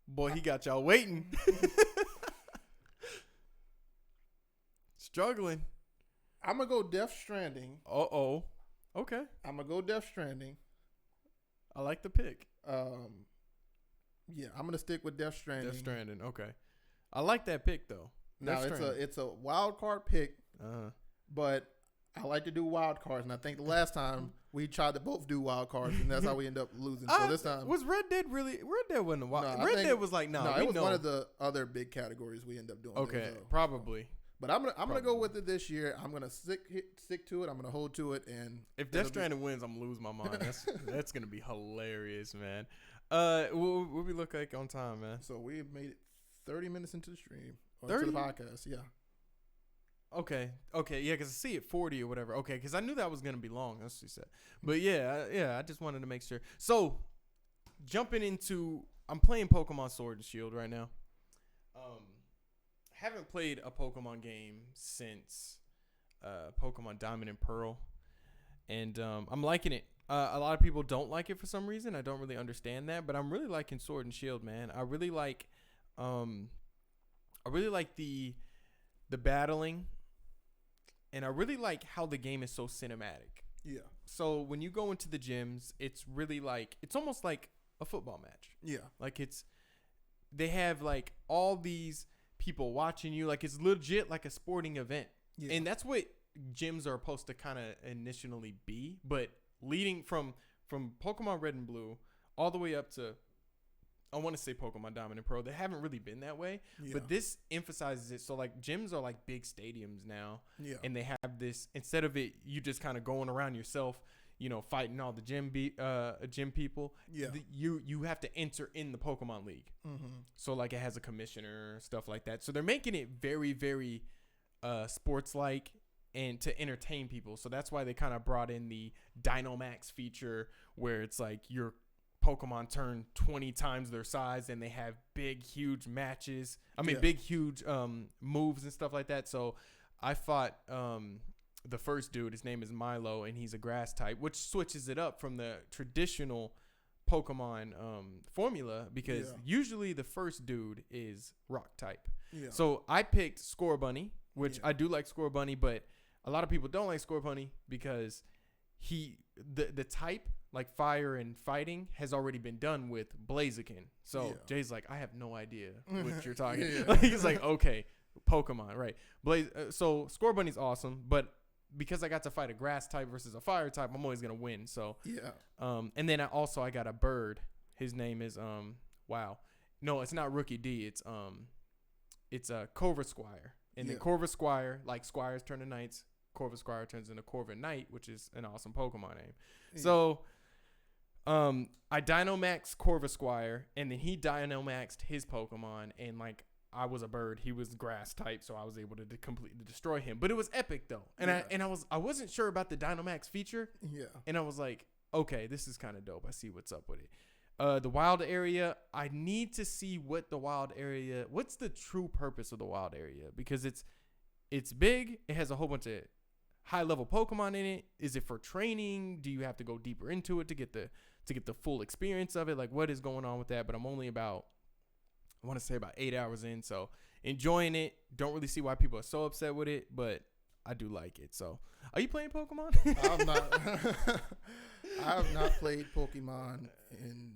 Speaker 2: Boy, he got y'all waiting. Struggling.
Speaker 1: I'm going to go Death Stranding.
Speaker 2: Uh-oh. Okay.
Speaker 1: I'm going to go Death Stranding.
Speaker 2: I like the pick.
Speaker 1: Yeah, I'm going to stick with Death Stranding.
Speaker 2: Death Stranding, okay. I like that pick, though.
Speaker 1: Now, it's a wild card pick,
Speaker 2: Uh-huh.
Speaker 1: but I like to do wild cards, and I think the last time we tried to both do wild cards, and that's how we end up losing. So this time...
Speaker 2: Was Red Dead really... Red Dead wasn't a wild... Red Dead was like,
Speaker 1: no, it was one of the other big categories we end up doing.
Speaker 2: Okay, probably.
Speaker 1: But I'm gonna go with it this year. I'm gonna stick to it. I'm gonna hold to it. And
Speaker 2: if Death Stranding wins, I'm gonna lose my mind. That's gonna be hilarious, man. What we look like on time, man?
Speaker 1: So we made it 30 minutes into the stream or
Speaker 2: 30?
Speaker 1: to the podcast. Yeah.
Speaker 2: Okay, yeah, because I see it 40 or whatever. Okay, because I knew that was gonna be long. That's what she said. But yeah, I just wanted to make sure. So jumping into, I'm playing Pokemon Sword and Shield right now. Haven't played a Pokemon game since Pokemon Diamond and Pearl, and I'm liking it. A lot of people don't like it for some reason. I don't really understand that, but I'm really liking Sword and Shield, man. I really like the battling, and I really like how the game is so cinematic.
Speaker 1: Yeah.
Speaker 2: So when you go into the gyms, it's really like, it's almost like a football match.
Speaker 1: Yeah.
Speaker 2: Like they have like all these people watching you, like it's legit like a sporting event. Yeah. And that's what gyms are supposed to kind of initially be, but leading from Pokemon Red and Blue all the way up to, I want to say Pokemon Diamond and Pearl, they haven't really been that way. Yeah. But this emphasizes it. So like gyms are like big stadiums now. Yeah. And they have this, instead of it you just kind of going around yourself, fighting all the gym people. Yeah. You have to enter in the Pokemon League. Mm-hmm. So like it has a commissioner, stuff like that. So they're making it very, very sports-like and to entertain people. So that's why they kind of brought in the Dynamax feature, where it's like your Pokemon turn 20 times their size and they have big, huge matches. Big, huge moves and stuff like that. So I fought the first dude, his name is Milo, and he's a grass type, which switches it up from the traditional Pokemon formula, because usually the first dude is rock type. Yeah. So I picked Scorbunny, which I do like Scorbunny, but a lot of people don't like Scorbunny because the type, like fire and fighting, has already been done with Blaziken. So Jay's like, I have no idea what you're talking about. He's like, okay, Pokemon, right. So Scorbunny's awesome, but because I got to fight a grass type versus a fire type, I'm always gonna win. So and then I got a bird. His name is no, it's not Rookie D. It's a Corvisquire, and then Corvisquire, like Squires turn to Knights, Corvisquire turns into Corvin Knight, which is an awesome Pokemon name. Yeah. So I Dynamaxed Corvisquire, and then he Dynamaxed his Pokemon, and like I was a bird, he was grass type, so I was able to completely destroy him. But it was epic though, and I wasn't sure about the Dynamax feature. Yeah, and I was like, okay, this is kind of dope. I see what's up with it. The wild area, I need to see what's the true purpose of the wild area, because it's big. It has a whole bunch of high level Pokemon in it. Is it for training? Do you have to go deeper into it to get the full experience of it? Like, what is going on with that? But I'm only about 8 hours in, so enjoying it. Don't really see why people are so upset with it, but I do like it. So, are you playing Pokemon?
Speaker 1: I have not played Pokemon in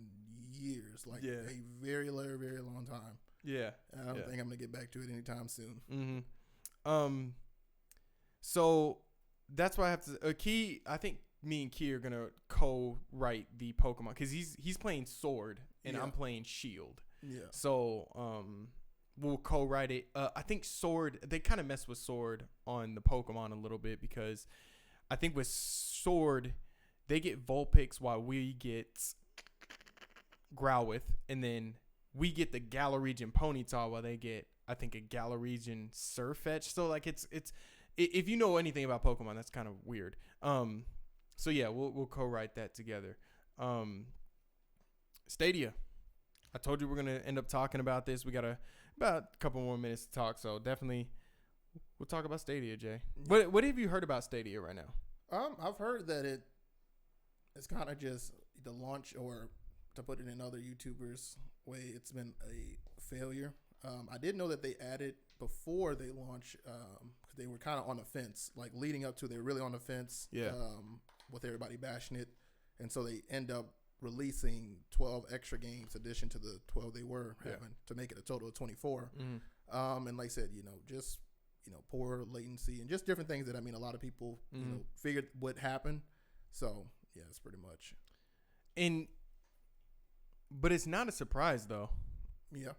Speaker 1: years, like a very, very, very long time. Yeah, I don't think I'm gonna get back to it anytime soon.
Speaker 2: Mm-hmm. So that's why I have to. Key, I think me and Key are gonna co-write the Pokemon, because he's playing Sword and I'm playing Shield. Yeah. So we'll co-write it. I think Sword, they kind of mess with Sword on the Pokemon a little bit, because I think with Sword they get Vulpix while we get Growlithe, and then we get the Galarian Ponyta while they get, I think, a Galarian Sirfetch'd. So like it's if you know anything about Pokemon, that's kind of weird. So yeah, we'll co-write that together. Stadia. I told you we're gonna end up talking about this. We got about a couple more minutes to talk, so definitely we'll talk about Stadia, Jay. What have you heard about Stadia right now?
Speaker 1: I've heard that it's kind of just the launch, or to put it in other YouTubers' way, it's been a failure. I did know that they added before they launched, because they were kind of on the fence, like leading up to, they were really on the fence.
Speaker 2: Yeah.
Speaker 1: With everybody bashing it, and so they end up releasing 12 extra games addition to the 12 they were having, to make it a total of 24. And like I said, just poor latency and just different things that, I mean, a lot of people figured would happen. So yeah, it's pretty much.
Speaker 2: But it's not a surprise though.
Speaker 1: Yeah,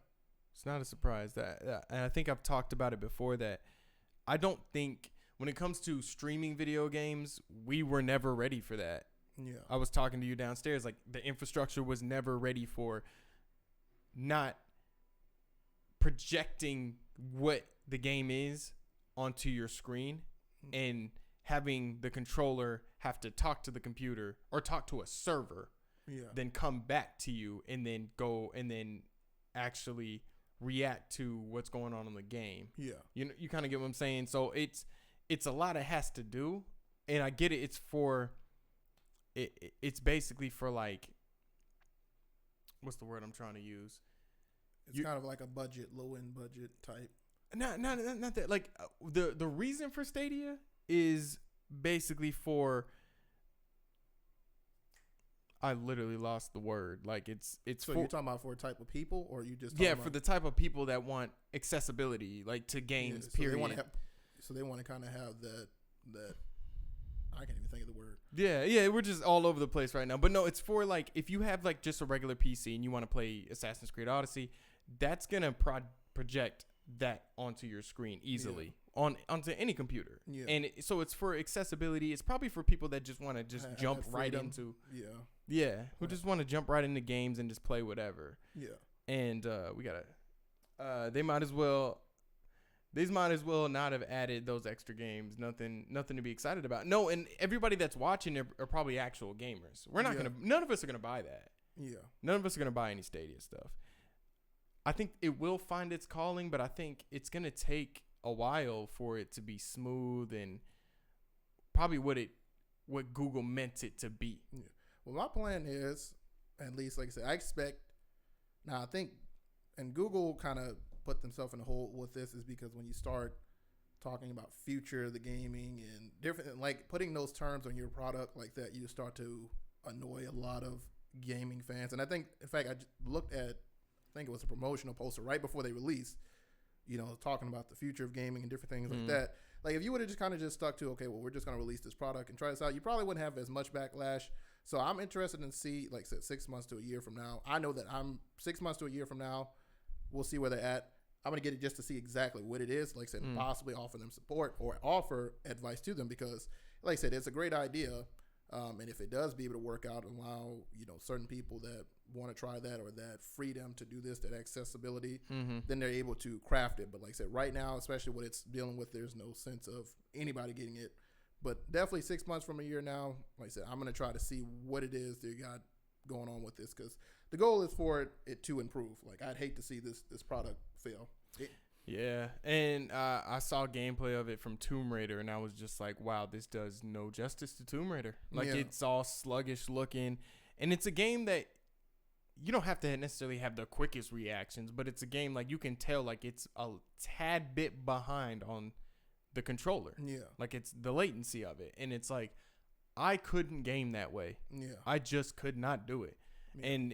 Speaker 2: it's not a surprise that, and I think I've talked about it before, that I don't think when it comes to streaming video games, we were never ready for that.
Speaker 1: Yeah,
Speaker 2: I was talking to you downstairs, like the infrastructure was never ready for not projecting what the game is onto your screen and having the controller have to talk to the computer or talk to a server, then come back to you and then go and then actually react to what's going on in the game.
Speaker 1: Yeah,
Speaker 2: you kind of get what I'm saying. So it's a lot it has to do, and I get it. It's basically for, like, what's the word I'm trying to use?
Speaker 1: It's kind of like a low end budget type.
Speaker 2: Not that. Like, the reason for Stadia is basically for. I literally lost the word. Like, it's.
Speaker 1: So you're talking about for a type of people, or you just
Speaker 2: for the type of people that want accessibility, like, to games.
Speaker 1: So
Speaker 2: period.
Speaker 1: They want to kind of have that. I can't even think of the word.
Speaker 2: Yeah, we're just all over the place right now. But no, it's for, like, if you have, like, just a regular PC and you want to play Assassin's Creed Odyssey, that's gonna project that onto your screen easily onto any computer. Yeah. And so it's for accessibility. It's probably for people that just want to just jump right into. Who just want to jump right into games and just play whatever. Yeah. And we gotta. They might as well not have added those extra games. Nothing to be excited about. No, and everybody that's watching are probably actual gamers. We're not none of us are gonna buy that. Yeah. None of us are gonna buy any Stadia stuff. I think it will find its calling, but I think it's gonna take a while for it to be smooth and probably what Google meant it to be.
Speaker 1: Yeah. Well, my plan is, at least, like I said, I expect. Now, I think, and Google kind of put themselves in a hole with this, is because when you start talking about future of the gaming and different, like putting those terms on your product like that, you start to annoy a lot of gaming fans. And I think, in fact, I looked at, I think it was a promotional poster right before they released, talking about the future of gaming and different things like that. Like, if you would have just kind of just stuck to, okay, well, we're just going to release this product and try this out, you probably wouldn't have as much backlash. So I'm interested in see, like I said, 6 months to a year from now. I know that 6 months to a year from now, we'll see where they're at. I'm going to get it just to see exactly what it is, like I said, and possibly offer them support or offer advice to them, because, like I said, it's a great idea. And if it does be able to work out and allow, certain people that want to try that or that freedom to do this, that accessibility, then they're able to craft it. But like I said, right now, especially what it's dealing with, there's no sense of anybody getting it. But definitely 6 months from a year now, like I said, I'm going to try to see what it is they got going on with this, because the goal is for it to improve. Like, I'd hate to see this product fail.
Speaker 2: Yeah, and I saw gameplay of it from Tomb Raider, and I was just like, wow, this does no justice to Tomb Raider. Like, it's all sluggish looking, and it's a game that you don't have to necessarily have the quickest reactions, but it's a game, like, you can tell, like, it's a tad bit behind on the controller. Yeah. Like, it's the latency of it, and it's like, I couldn't game that way. Yeah. I just could not do it. Yeah. And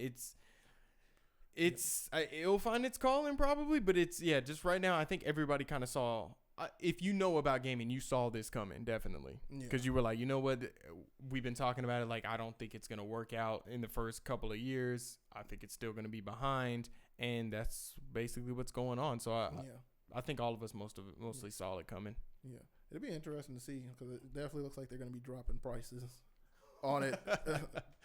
Speaker 2: it'll find its calling probably, but just right now, I think everybody kind of saw, if you know about gaming, you saw this coming, definitely. Because you were like, you know what, we've been talking about it, like, I don't think it's going to work out in the first couple of years. I think it's still going to be behind, and that's basically what's going on. So I think all of us mostly saw it coming. Yeah.
Speaker 1: It'll be interesting to see, because it definitely looks like they're going to be dropping prices on it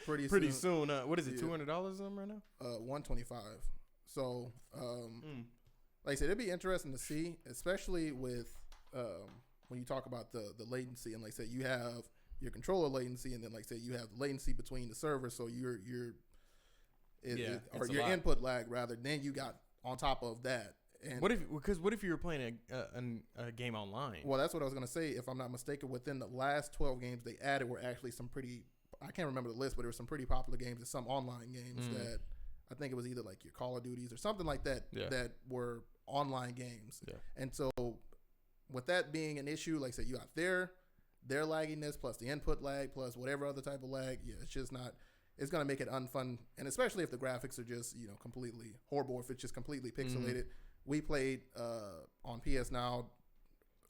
Speaker 1: pretty soon.
Speaker 2: What is it, $200 right now?
Speaker 1: $125. So, like I said, it'd be interesting to see, especially with when you talk about the latency, and like I said, you have your controller latency, and then like say you have latency between the servers, so your input lag rather. Then you got on top of that. And
Speaker 2: what if you were playing a game online?
Speaker 1: Well, that's what I was gonna say. If I'm not mistaken, within the last 12 games they added were actually some pretty. I can't remember the list, but there were some pretty popular games and some online games that I think it was either like your Call of Duties or something like that that were online games. Yeah. And so with that being an issue, like I said, you got their lagginess plus the input lag plus whatever other type of lag. Yeah, it's just not. It's gonna make it unfun, and especially if the graphics are just completely horrible. If it's just completely pixelated. We played on PS Now.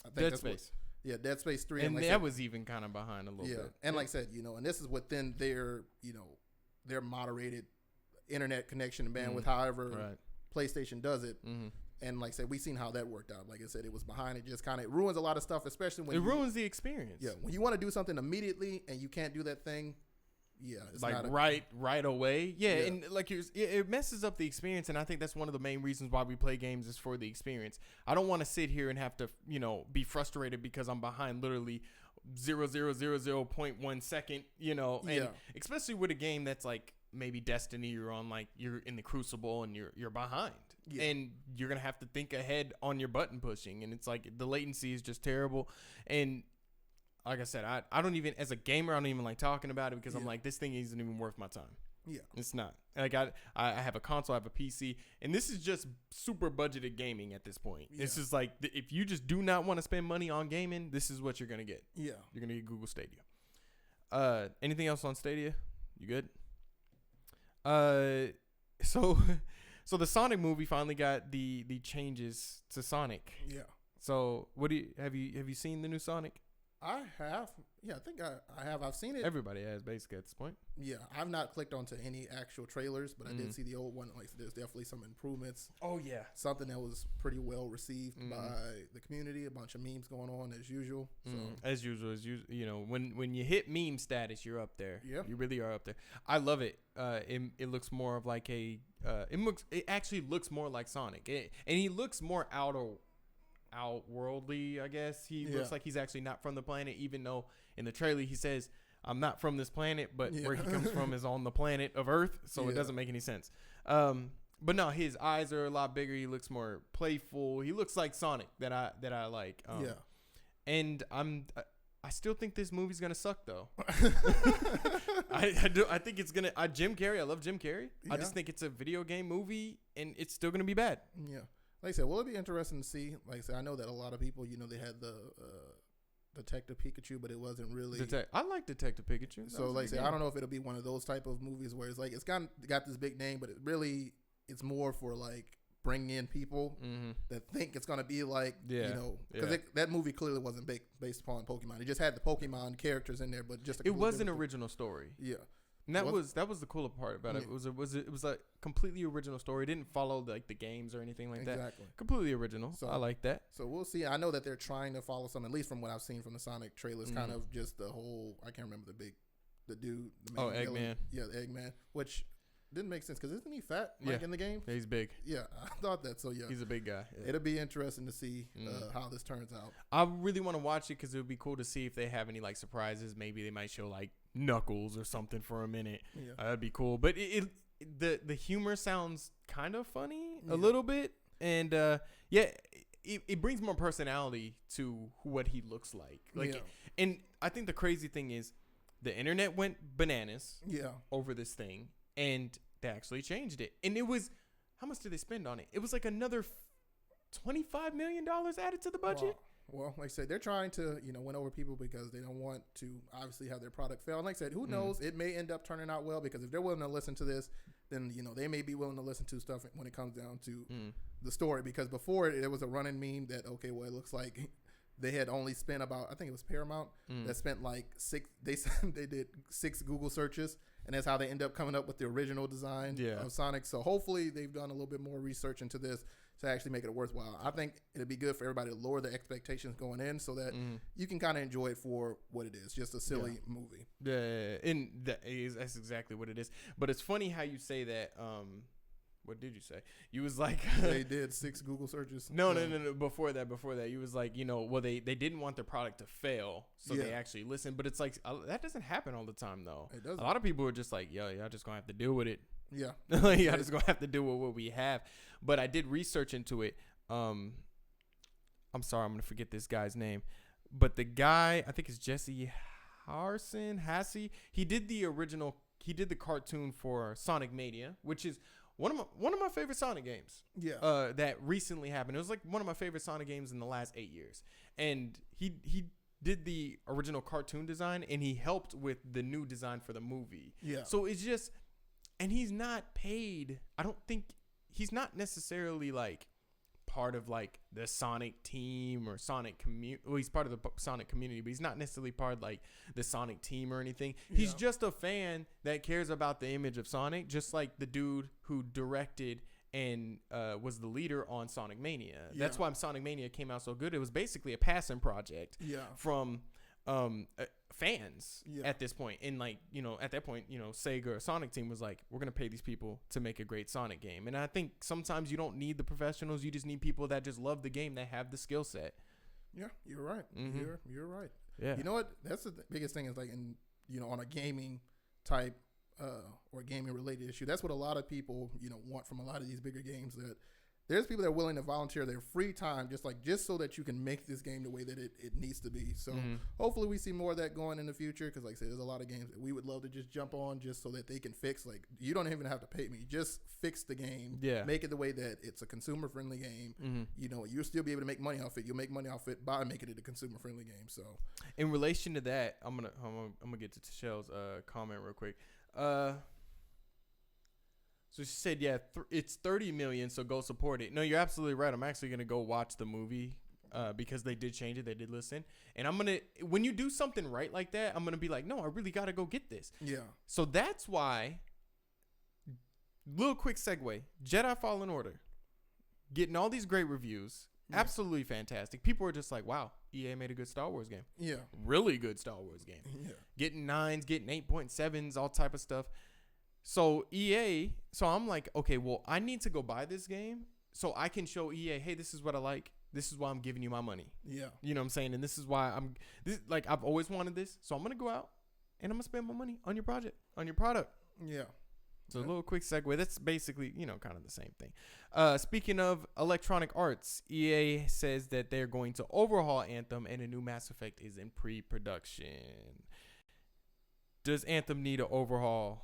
Speaker 1: I think
Speaker 2: Dead Space.
Speaker 1: Dead Space 3.
Speaker 2: And like that was even kind of behind a little bit.
Speaker 1: And like I said, and this is within their moderated internet connection and bandwidth, however PlayStation does it. Mm-hmm. And like I said, we seen how that worked out. Like I said, it was behind. It just kind of ruins a lot of stuff, especially when
Speaker 2: it ruins the experience.
Speaker 1: Yeah, when you want to do something immediately and you can't do that thing. Yeah, it's
Speaker 2: like
Speaker 1: not
Speaker 2: right away. Yeah, and like it messes up the experience, and I think that's one of the main reasons why we play games is for the experience. I don't want to sit here and have to be frustrated because I'm behind literally 0.1 second. And especially with a game that's like maybe Destiny, you're in the Crucible and you're behind, and you're gonna have to think ahead on your button pushing, and it's like the latency is just terrible. And like I said, I don't even, as a gamer, I don't even like talking about it because I'm like, this thing isn't even worth my time. Yeah. It's not. Like I have a console, I have a PC, and this is just super budgeted gaming at this point. Yeah. This is like, if you just do not want to spend money on gaming, this is what you're going to get. Yeah. You're going to get Google Stadia. Anything else on Stadia? You good? So the Sonic movie finally got the changes to Sonic. Yeah. So have you seen the new Sonic?
Speaker 1: I have. Yeah, I think I have. I've seen it.
Speaker 2: Everybody has, basically, at this point.
Speaker 1: Yeah, I've not clicked onto any actual trailers, but I did see the old one. Like, there's definitely some improvements. Oh, yeah. Something that was pretty well received by the community. A bunch of memes going on, as usual. So. As usual.
Speaker 2: When you hit meme status, you're up there. Yeah. You really are up there. I love it. It looks more of like a... It actually looks more like Sonic. And he looks more outworldly, I guess. He looks like he's actually not from the planet, even though in the trailer he says, I'm not from this planet, but where he comes from is on the planet of Earth, so it doesn't make any sense. But no, his eyes are a lot bigger. He looks more playful. He looks like Sonic that I like. And I still think this movie's gonna suck though. I think it's gonna. Jim Carrey. I love Jim Carrey. I just think it's a video game movie, and it's still gonna be bad.
Speaker 1: Yeah. Like I said, will it be interesting to see? Like I said, I know that a lot of people, they had the Detective Pikachu, but it wasn't really.
Speaker 2: I like Detective Pikachu.
Speaker 1: So like I said, I don't know if it'll be one of those type of movies where it's like it's got this big name, but it's more for like bringing in people that think it's gonna be like because that movie clearly wasn't based upon Pokemon. It just had the Pokemon characters in there, but just
Speaker 2: it was an original story. Yeah. And that was the cooler part about it. It was a completely original story. It didn't follow like the games or anything like that. Exactly. Completely original. So I like that.
Speaker 1: So we'll see. I know that they're trying to follow some, at least from what I've seen from the Sonic trailers, kind of just the whole. I can't remember the dude. The
Speaker 2: Eggman.
Speaker 1: Villain. Yeah, the Eggman, which didn't make sense because isn't he fat in the game?
Speaker 2: Yeah, he's big.
Speaker 1: Yeah, I thought that. So yeah,
Speaker 2: he's a big guy. Yeah.
Speaker 1: It'll be interesting to see how this turns out.
Speaker 2: I really want to watch it because it would be cool to see if they have any like surprises. Maybe they might show like Knuckles or something for a minute. Yeah. That'd be cool. But the humor sounds kind of funny a little bit, and it brings more personality to what he looks like. And I think the crazy thing is the internet went bananas over this thing, and they actually changed it. And it was, how much did they spend on it? It was like another $25 million added to the budget.
Speaker 1: Wow. Well, like I said, they're trying to, win over people because they don't want to obviously have their product fail. And like I said, who knows? It may end up turning out well because if they're willing to listen to this, then, they may be willing to listen to stuff when it comes down to the story. Because before it was a running meme that, okay, well, it looks like they had only spent about, I think it was Paramount, that spent like they did 6 Google searches. And that's how they end up coming up with the original design of Sonic. So hopefully they've done a little bit more research into this to actually make it worthwhile. I think it'd be good for everybody to lower their expectations going in so that you can kind of enjoy it for what it is, just a silly movie.
Speaker 2: Yeah, and that's exactly what it is. But it's funny how you say that What did you say? You was like
Speaker 1: they did 6 Google searches.
Speaker 2: No. Before that, you was like, well, they didn't want their product to fail, so they actually listened. But it's like that doesn't happen all the time, though.
Speaker 1: It doesn't.
Speaker 2: A lot of people are just like, y'all just gonna have to deal with it.
Speaker 1: Yeah,
Speaker 2: y'all just gonna have to deal with what we have. But I did research into it. I'm sorry, I'm gonna forget this guy's name, but the guy, I think it's Jesse Hassey. He did the cartoon for Sonic Mania, which is one of my favorite Sonic games.
Speaker 1: Yeah.
Speaker 2: That recently happened. It was like one of my favorite Sonic games in the last 8 years. And he did the original cartoon design, and he helped with the new design for the movie.
Speaker 1: Yeah.
Speaker 2: So it's just, and he's not paid. I don't think he's not necessarily like part of like the Sonic team or Sonic community. Well, he's part of the Sonic community, but he's not necessarily part of like the Sonic team or anything. He's just a fan that cares about the image of Sonic, just like the dude who directed and was the leader on Sonic Mania. That's why Sonic Mania came out so good. It was basically a passion project from fans at this point. And like, at that point, Sega or Sonic team was like, we're going to pay these people to make a great Sonic game. And I think sometimes you don't need the professionals. You just need people that just love the game, that have the skill set.
Speaker 1: Yeah, you're right. Mm-hmm. You're right.
Speaker 2: Yeah.
Speaker 1: You know what? That's the biggest thing is like on a gaming type or gaming related issue. That's what a lot of people, want from a lot of these bigger games, that there's people that are willing to volunteer their free time just so that you can make this game the way that it needs to be. So hopefully we see more of that going in the future, because like I said, there's a lot of games that we would love to just jump on just so that they can fix. Like, you don't even have to pay me. Just fix the game. Yeah. Make it the way that it's a consumer-friendly game. Mm-hmm. You'll still be able to make money off it. You'll make money off it by making it a consumer-friendly game. So
Speaker 2: in relation to that, I'm gonna get to Shell's comment real quick. So she said, it's 30 million, so go support it. No, you're absolutely right. I'm actually going to go watch the movie because they did change it. They did listen. And when you do something right like that, I'm going to be like, no, I really got to go get this. Yeah. So that's why, little quick segue, Jedi Fallen Order, getting all these great reviews, absolutely fantastic. People are just like, wow, EA made a good Star Wars game. Yeah. Really good Star Wars game. Yeah. Getting 9s, getting 8.7s, all type of stuff. So so I'm like, okay, well, I need to go buy this game so I can show EA, hey, this is what I like. This is why I'm giving you my money. Yeah. You know what I'm saying? And this is why I've always wanted this. So I'm going to go out and I'm going to spend my money on your project, on your product. Yeah. So a little quick segue. That's basically, kind of the same thing. Speaking of Electronic Arts, EA says that they're going to overhaul Anthem and a new Mass Effect is in pre-production. Does Anthem need an overhaul?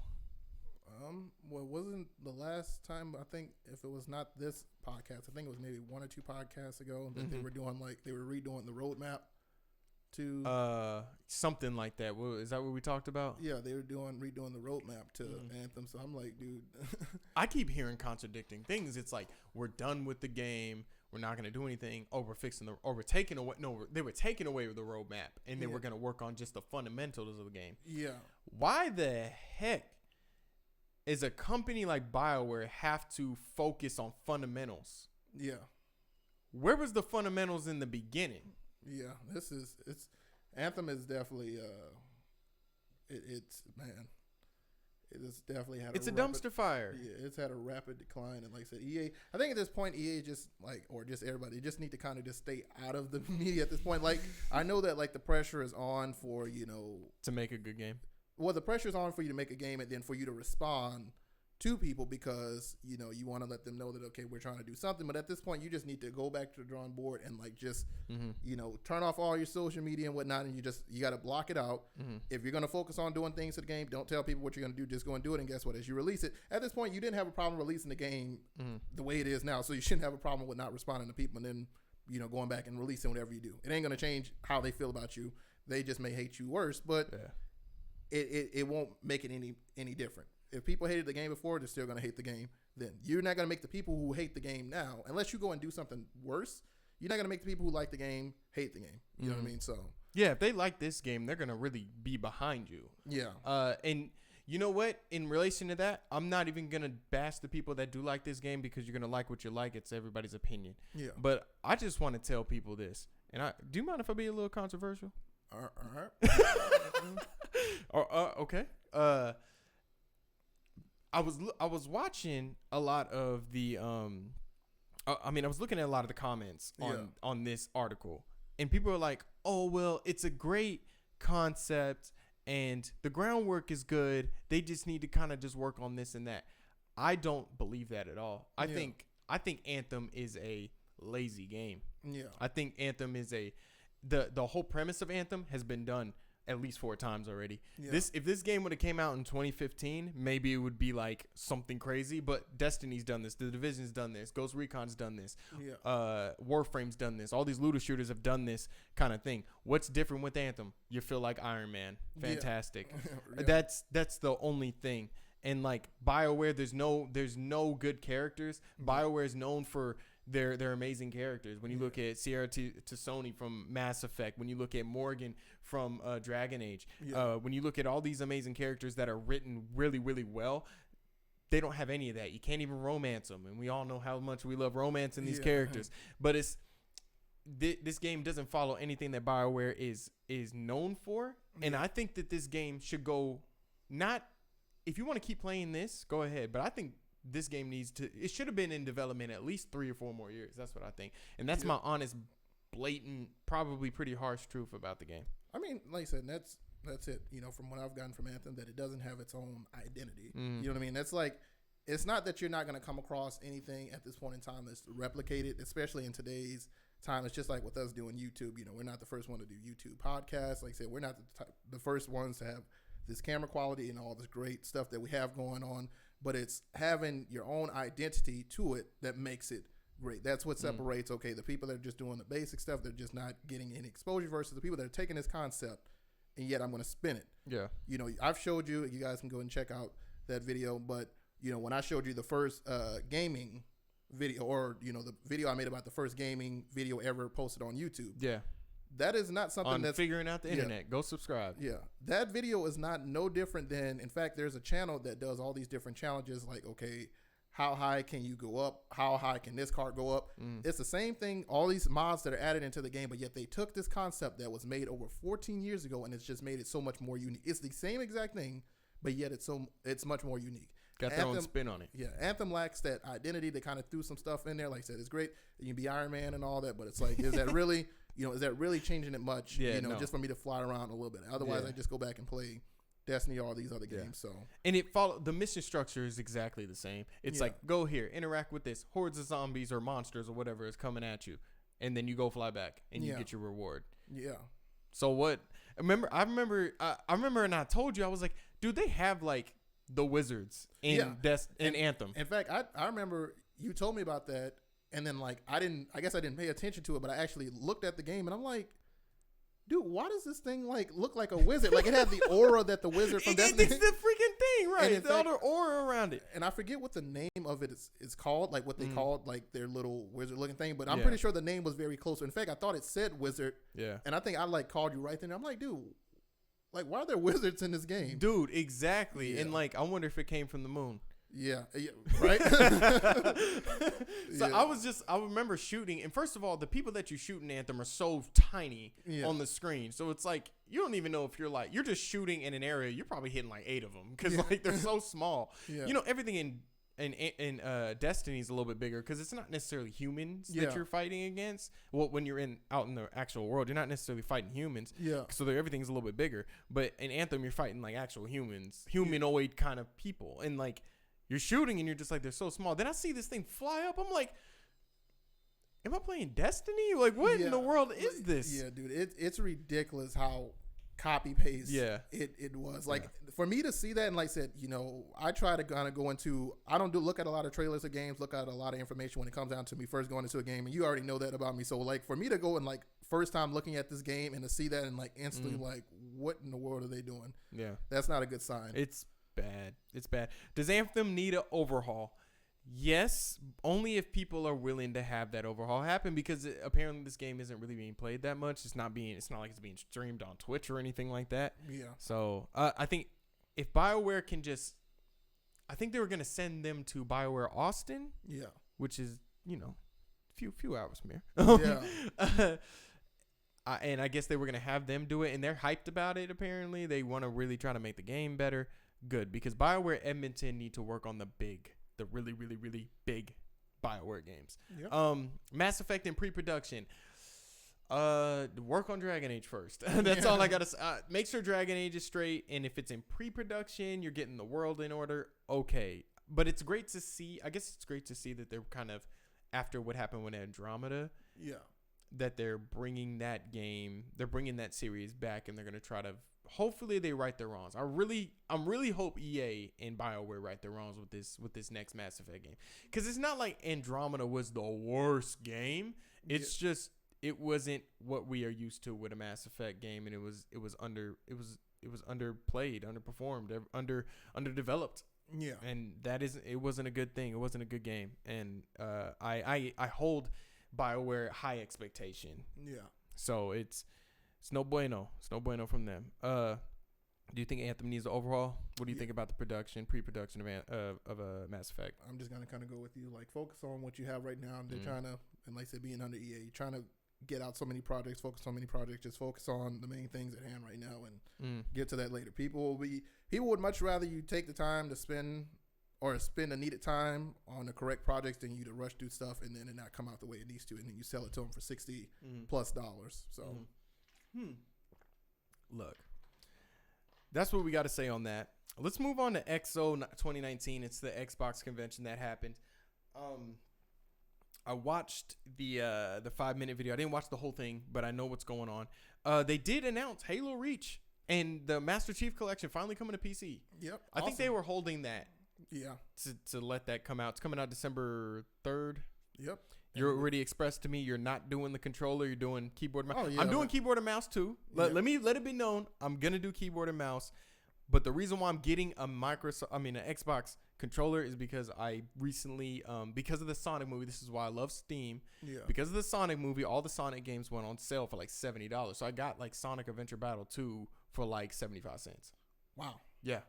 Speaker 1: Well, wasn't the last time, I think if it was not this podcast, I think it was maybe 1 or 2 podcasts ago that they were doing they were redoing the roadmap to
Speaker 2: something like that. Is that what we talked about?
Speaker 1: Yeah, they were redoing the roadmap to Anthem. So I'm like, dude,
Speaker 2: I keep hearing contradicting things. It's like, we're done with the game. We're not going to do anything. We're taking away. No, they were taking away the roadmap and they were going to work on just the fundamentals of the game. Yeah. Why the heck is a company like BioWare have to focus on fundamentals? Yeah. Where was the fundamentals in the beginning?
Speaker 1: Yeah, Anthem is definitely it has definitely had
Speaker 2: a dumpster fire.
Speaker 1: Yeah, it's had a rapid decline, and like I said, EA, I think at this point EA just just everybody just need to kind of just stay out of the media at this point. Like, I know that like the pressure is on for
Speaker 2: to make a good game.
Speaker 1: Well, the pressure's on for you to make a game and then for you to respond to people because, you want to let them know that, okay, we're trying to do something. But at this point, you just need to go back to the drawing board and turn off all your social media and whatnot. And you got to block it out. Mm-hmm. If you're going to focus on doing things to the game, don't tell people what you're going to do. Just go and do it. And guess what? As you release it, at this point, you didn't have a problem releasing the game the way it is now. So you shouldn't have a problem with not responding to people and then, going back and releasing whatever you do. It ain't going to change how they feel about you. They just may hate you worse, but it won't make it any different. If people hated the game before, they're still going to hate the game. Then you're not going to make the people who hate the game now, unless you go and do something worse, you're not going to make the people who like the game hate the game. You know what I mean? So
Speaker 2: yeah, if they like this game, they're going to really be behind you. Yeah. And you know what? In relation to that, I'm not even going to bash the people that do like this game because you're going to like what you like. It's everybody's opinion. Yeah. But I just want to tell people this. And do you mind if I be a little controversial?
Speaker 1: All right.
Speaker 2: Okay. I was watching a lot of the I was looking at a lot of the comments on this article, and people are like, "Oh, well, it's a great concept and the groundwork is good. They just need to kind of just work on this and that." I don't believe that at all. I think Anthem is a lazy game.
Speaker 1: Yeah.
Speaker 2: I think Anthem is the whole premise of Anthem has been done at least 4 times already. Yeah. If this game would have came out in 2015, maybe it would be like something crazy, but Destiny's done this, The Division's done this, Ghost Recon's done this, Warframe's done this, all these looter shooters have done this kind of thing. What's different with Anthem? You feel like Iron Man. Fantastic. Yeah. That's the only thing. And like BioWare, there's no good characters. BioWare is known for their amazing characters. When you look at Sierra to Sony from Mass Effect, when you look at Morgan from Dragon Age, when you look at all these amazing characters that are written really, really well, they don't have any of that. You can't even romance them, and we all know how much we love romance in these characters. But this game doesn't follow anything that BioWare is known for, and I think that this game should go not. If you want to keep playing this, go ahead. But I think this game it should have been in development at least 3 or 4 more years. That's what I think. And that's my honest, blatant, probably pretty harsh truth about the game.
Speaker 1: I mean, like I said, that's it. You know, from what I've gotten from Anthem, that it doesn't have its own identity. You know what I mean? That's like, it's not that you're not going to come across anything at this point in time that's replicated, especially in today's time. It's just like with us doing YouTube. You know, we're not the first one to do YouTube podcasts. Like I said, we're not the first ones to have this camera quality and all this great stuff that we have going on, but it's having your own identity to it that makes it great. That's what separates, the people that are just doing the basic stuff, they're just not getting any exposure, versus the people that are taking this concept and yet I'm going to spin it. Yeah. You know, I've showed you guys can go and check out that video, but you know, when I showed you the first gaming video, or you know, the video I made about the first gaming video ever posted on YouTube. Yeah. That is not something that's
Speaker 2: figuring out the internet. Go subscribe.
Speaker 1: Yeah. That video is not no different than, in fact, there's a channel that does all these different challenges. Like, okay, how high can you go up? How high can this card go up? It's the same thing. All these mods that are added into the game, but yet they took this concept that was made over 14 years ago and it's just made it so much more unique. It's the same exact thing, but yet it's much more unique.
Speaker 2: Got their own spin on it.
Speaker 1: Yeah, Anthem lacks that identity. They kind of threw some stuff in there. Like I said, it's great. You can be Iron Man and all that, but it's like, is that really... You know, is that really changing it much? Yeah, just for me to fly around a little bit. Otherwise, I just go back and play Destiny or all these other games. So,
Speaker 2: and the mission structure is exactly the same. It's like, go here, interact with this hordes of zombies or monsters or whatever is coming at you, and then you go fly back and you get your reward. Yeah. So what? I remember, and I told you, I was like, dude, they have like the wizards in Anthem.
Speaker 1: In fact, I remember you told me about that. And then, like, I guess I didn't pay attention to it, but I actually looked at the game, and I'm like, dude, why does this thing, like, look like a wizard? Like, it has the aura that the wizard from Destiny.
Speaker 2: It's the freaking thing, right? It's all the aura around it.
Speaker 1: And I forget what the name of it is called, like, what they called, like, their little wizard-looking thing. But I'm pretty sure the name was very close. In fact, I thought it said wizard. Yeah. And I think I, like, called you right then. I'm like, dude, like, why are there wizards in this game?
Speaker 2: Dude, exactly. Yeah. And, like, I wonder if it came from the moon.
Speaker 1: Yeah, right.
Speaker 2: So I remember shooting, and first of all, the people that you shoot in Anthem are so tiny on the screen, so it's like you don't even know if you're just shooting in an area. You're probably hitting like 8 of them because like they're so small. Yeah. You know, everything in Destiny is a little bit bigger because it's not necessarily humans that you're fighting against. Well, when you're out in the actual world, you're not necessarily fighting humans. Yeah. So everything's a little bit bigger. But in Anthem, you're fighting like actual humans, humanoid kind of people, and like. You're shooting and you're just like, they're so small. Then I see this thing fly up. I'm like, am I playing Destiny? Like, what in the world is this?
Speaker 1: Yeah, dude, it's ridiculous how copy paste it was. Like, for me to see that, and like I said, you know, I try to kind of go into, I don't look at a lot of trailers of games, look at a lot of information when it comes down to me first going into a game, and you already know that about me. So, like, for me to go and, like, first time looking at this game and to see that and, like, instantly, like, what in the world are they doing? Yeah. That's not a good sign.
Speaker 2: It's bad. Does Anthem need an overhaul? Yes, only if people are willing to have that overhaul happen, because apparently this game isn't really being played that much. It's not like it's being streamed on Twitch or anything like that. Yeah. So I think if BioWare can I think they were gonna send them to BioWare Austin. Yeah. Which is, you know, few hours from here. Yeah. And I guess they were gonna have them do it, and they're hyped about it. Apparently, they want to really try to make the game better. good because BioWare Edmonton need to work on the really, really, really big BioWare games.
Speaker 1: Yep.
Speaker 2: Mass Effect in pre-production. Work on Dragon Age first. That's all I gotta say. Make sure Dragon Age is straight, and if it's in pre-production, you're getting the world in order. Okay, but it's great to see. I guess it's great to see that they're kind of after what happened with Andromeda.
Speaker 1: Yeah.
Speaker 2: That they're bringing that series back, and they're gonna try to. Hopefully, they right their wrongs. I'm really hope EA and BioWare right their wrongs with this next Mass Effect game, because it's not like Andromeda was the worst game. It's just it wasn't what we are used to with a Mass Effect game, and it was underplayed, underperformed, underdeveloped.
Speaker 1: Yeah,
Speaker 2: and it wasn't a good thing. It wasn't a good game, and I hold BioWare high expectation.
Speaker 1: Yeah.
Speaker 2: So it's no bueno. It's no bueno from them. Do you think Anthem needs an overhaul? What do you think about the pre-production of a Mass Effect?
Speaker 1: I'm just gonna kind of go with you. Like, focus on what you have right now. They're trying to, and like I said, being under EA, you're trying to get out so many projects. Focus on many projects. Just focus on the main things at hand right now, and get to that later. People would much rather you take the time to spend the needed time on the correct projects than you to rush through stuff and then it not come out the way it needs to, and then you sell it to them for $60 plus. So,
Speaker 2: look, that's what we got to say on that. Let's move on to XO 2019. It's the Xbox convention that happened. I watched the 5-minute video. I didn't watch the whole thing, but I know what's going on. They did announce Halo Reach and the Master Chief Collection finally coming to PC.
Speaker 1: Yep,
Speaker 2: I think they were holding that.
Speaker 1: Yeah.
Speaker 2: To let that come out. It's coming out December 3rd.
Speaker 1: Yep.
Speaker 2: You already expressed to me you're not doing the controller. You're doing keyboard and mouse.
Speaker 1: Oh, yeah,
Speaker 2: I'm doing keyboard and mouse too. Let it be known I'm gonna do keyboard and mouse. But the reason why I'm getting an Xbox controller is because I recently, because of the Sonic movie. This is why I love Steam.
Speaker 1: Yeah.
Speaker 2: Because of the Sonic movie, all the Sonic games went on sale for like $70. So I got like Sonic Adventure Battle 2 for like 75 cents.
Speaker 1: Wow.
Speaker 2: Yeah.